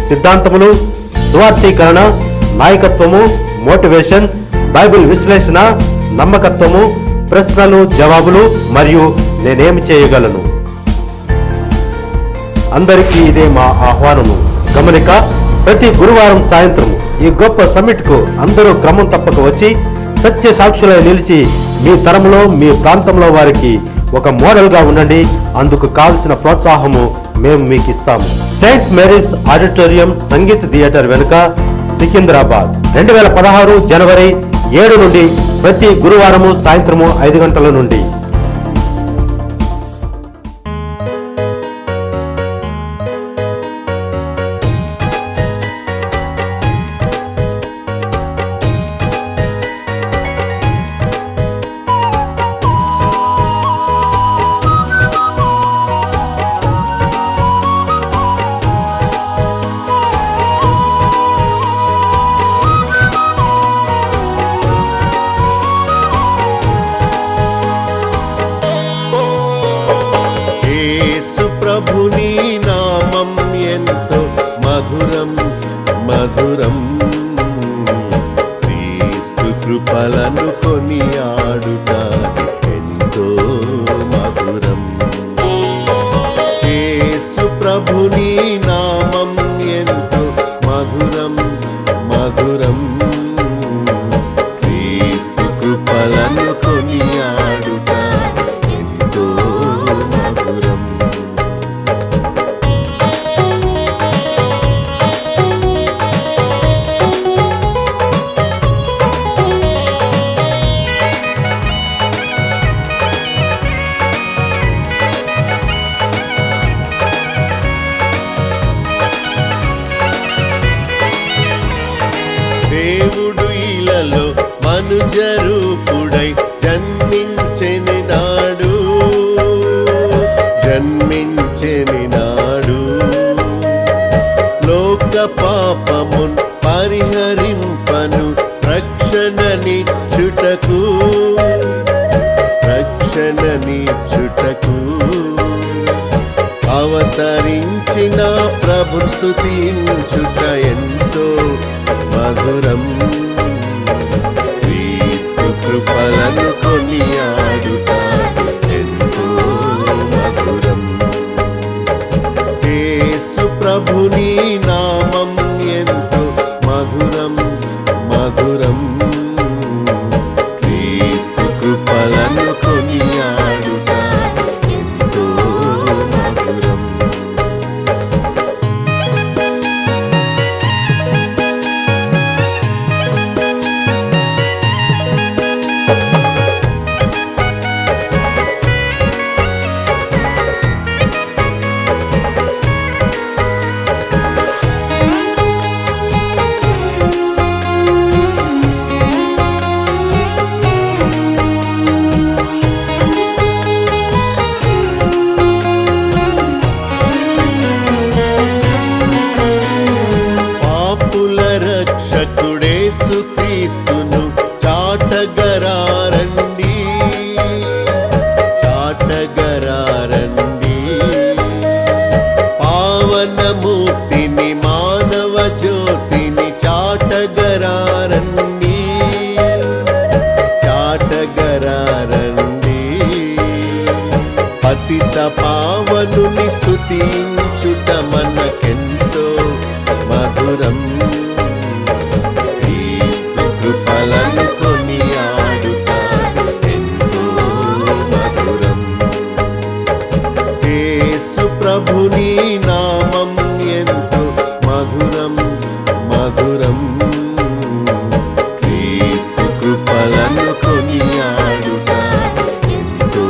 సిద్ధాంతములు, సువార్థీకరణ, నాయకత్వము, మోటివేషన్, బైబిల్ విశ్లేషణ, నమ్మకత్వము, ప్రశ్నలు జవాబులు మరియు నేనేమి చేయగలను. అందరికీ ఇదే మా ఆహ్వానము. గమనిక, ప్రతి గురువారం సాయంత్రం ఈ గొప్ప సమ్మిట్ కు అందరూ క్రమం తప్పక వచ్చి సత్య సాక్షులై నిలిచి మీ తరంలో మీ ప్రాంతంలో వారికి ఒక మోడల్ గా ఉండండి. అందుకు కావలసిన ప్రోత్సాహము మేము మీకు ఇస్తాము. Saint Mary's auditorium Sangeet theatre వెనుక సికింద్రాబాద్ 2016 జనవరి 7 నుండి ప్రతి గురువారము సాయంత్రము 5 గంటల నుండి. ప్రభుని నామం ఎంతో మధురం మధురం క్రీస్తు కృపలను కొనియాడుట ఎంతో మధురం యేసు ప్రభుని నామం ఎంతో మధురం మధురం క్రీస్తు కృపలను కొనియాడుట ఎంతో మధురం దేవుడు ఇలలో మనుజరూపుడై జన్మించెని నాడు లోక పాపమున్ పరిహరింపను రక్షణనిచ్చుటకు అవతరించిన ప్రభుని స్తుతించుట ఎంతో మధురం క్రీస్తు కృపలను కొనియాడుట ఎంతో మధురం యేసు ప్రభుని నామం ఎంతో మధురం మధురం క్రీస్తు కృపలను కొనియాడుట ఎంతో మధురం రక్షకుడేసు క్రీస్తును చాటగరారండి పావనమూర్తిని మానవ జ్యోతిని చాటగరారండి పతిత పావనుని స్తుతించుట మనకెంతో మధురం కృపలను కొనియాడుట ఎంతో మధురం యేసు ప్రభుని నామం ఎంతో మధురం మధురం క్రీస్తు కృపలను కొనియాడుట ఎంతో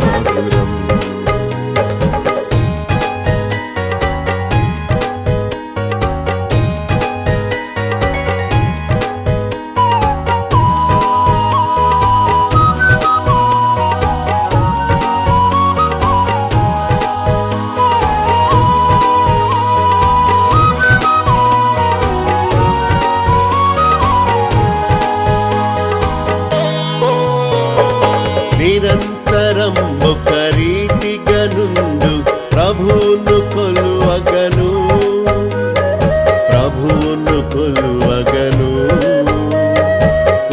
మధురం నిరంతరం ఒక రీతిగా నుండు ప్రభువును కొలువగను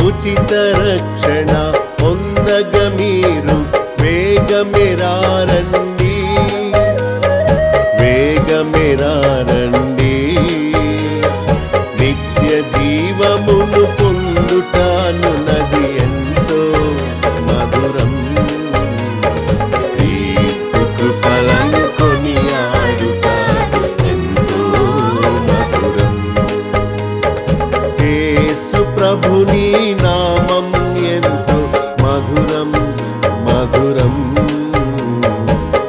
ఉచిత రక్షణ పొందగ మీరు వేగమిరారండి నిత్య జీవమును పొందుటాను నది ఎంతో మధురం క్రీస్తు కృపలను కొనియాడుట ఎంతో మధురం యేసు ప్రభుని నామం ఎంతో మధురం మధురం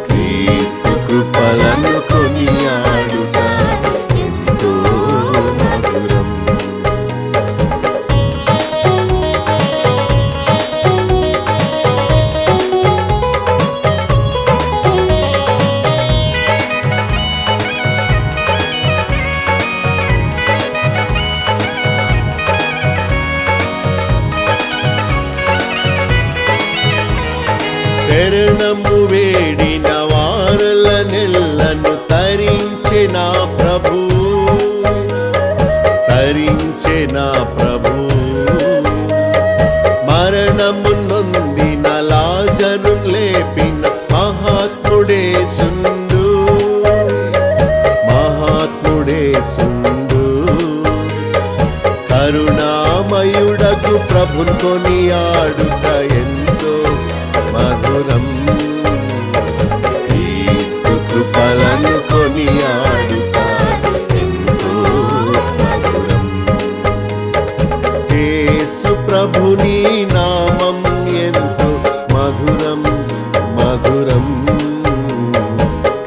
క్రీస్తు కృపలను కొనియాడుట ఎంతో మధురం శరణము వేడిన వారల నెల్లను తరించిన ప్రభువు ప్రభుని కొనియాడుట ఎంతో మధురం. క్రీస్తు కృపలను కొనియాడుట ఎంతో మధురం. యేసు ప్రభుని నామం ఎంతో మధురం మధురం.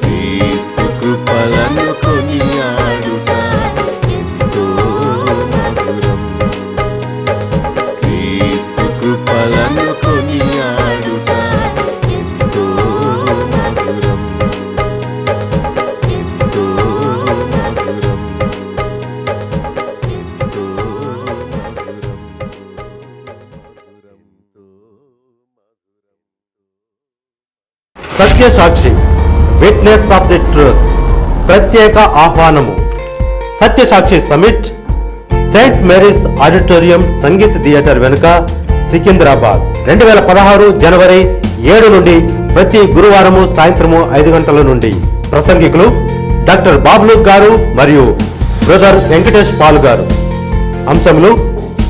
క్రీస్తు కృపలను కొనియాడుట ఎంతో మధురం. క్రీస్తు కృపలను కొనియాడుట ఎంతో మధురం. ఎంతో మధురం. ఎంతో మధురం. Satya Sakshi, witness of the truth ప్రత్యేక ఆహ్వానము. Satya Sakshi summit Saint Mary's auditorium Sangeet theatre వెనుక, సికింద్రాబాద్ 2016 జనవరి 7 నుండి ప్రతి గురువారము సాయంత్రము 5 గంటల నుండి. ప్రసంగికులు డాక్టర్ బాబులు గారు మరియు బ్రదర్ వెంకటేష్ పాల్ గారు. అంశములు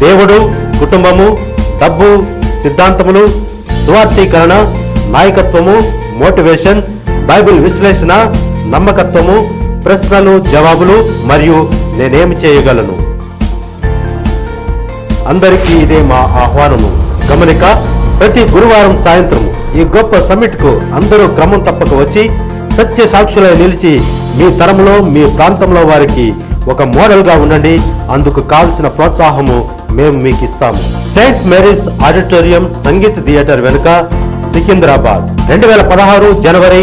దేవుడు, కుటుంబము, డబ్బు, సిద్ధాంతములు, సువార్థీకరణ, నాయకత్వము, మోటివేషన్, బైబిల్ విశ్లేషణ, నమ్మకత్వము, ప్రశ్నలు జవాబులు మరియు నేనేమి చేయగలను. అందరికీ ఇదే మా ఆహ్వానము. గమనిక, ప్రతి గురువారం సాయంత్రం ఈ గొప్ప సమిట్ కు అందరూ క్రమం తప్పక వచ్చి సత్య సాక్షులై నిలిచి మీ తరంలో మీ ప్రాంతంలో వారికి ఒక మోడల్ గా ఉండండి. అందుకు కావలసిన ప్రోత్సాహము మేము మీకు ఇస్తాము. Saint Mary's auditorium Sangeet theatre వెనుక, సికింద్రాబాద్ 2016 జనవరి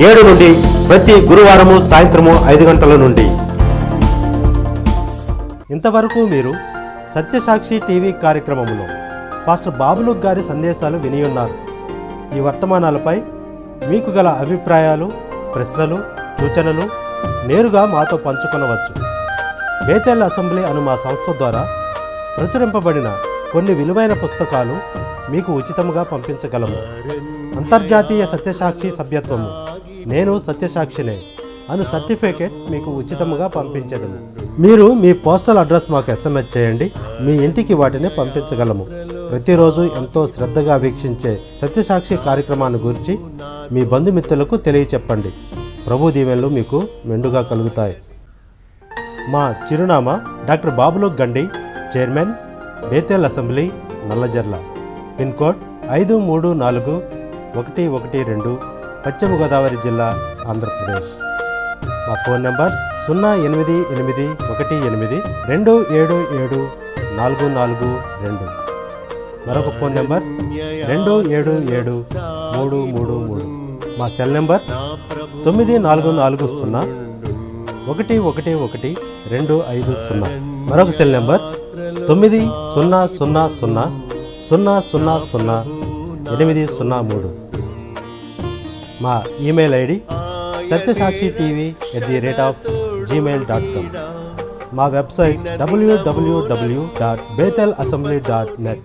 7 నుండి ప్రతి గురువారము సాయంత్రము 5 గంటల నుండి. ఇంతవరకు మీరు సత్యసాక్షి టీవీ కార్యక్రమంలో పాస్టర్ బాబులు గారి సందేశాలు విని ఉన్నారు. ఈ వర్తమానాలపై మీకు గల అభిప్రాయాలు, ప్రశ్నలు, సూచనలు నేరుగా మాతో పంచుకొనవచ్చు. బేతేల్ అసెంబ్లీ అను మా సంస్థ ద్వారా ప్రచురింపబడిన కొన్ని విలువైన పుస్తకాలు మీకు ఉచితంగా పంపించగలము. అంతర్జాతీయ సత్యసాక్షి సభ్యత్వము, నేను సత్యసాక్షినే అను సర్టిఫికేట్ మీకు ఉచితంగా పంపించదము. మీరు మీ పోస్టల్ అడ్రస్ మాకు SMS చేయండి, మీ ఇంటికి వాటిని పంపించగలము. ప్రతిరోజు ఎంతో శ్రద్ధగా వీక్షించే సత్యసాక్షి కార్యక్రమాన్ని గురించి మీ బంధుమిత్రులకు తెలియచెప్పండి. ప్రభు దీవెనలు మీకు మెండుగా కలుగుతాయి. మా చిరునామా డాక్టర్ బాబులు గండి, chairman, Bethel assembly, Nallajerla. Pin code 534112, పశ్చిమ గోదావరి జిల్లా, ఆంధ్రప్రదేశ్. మా ఫోన్ నంబర్స్ 08818277442. మరొక ఫోన్ నెంబర్ 277333. మా సెల్ నెంబర్ 9440111250. మరొక సెల్ నెంబర్ 9000000803. మా ఈమెయిల్ ఐడి satysakshiTV@gmail.com. మా వెబ్సైట్ www.bethelassembly.net.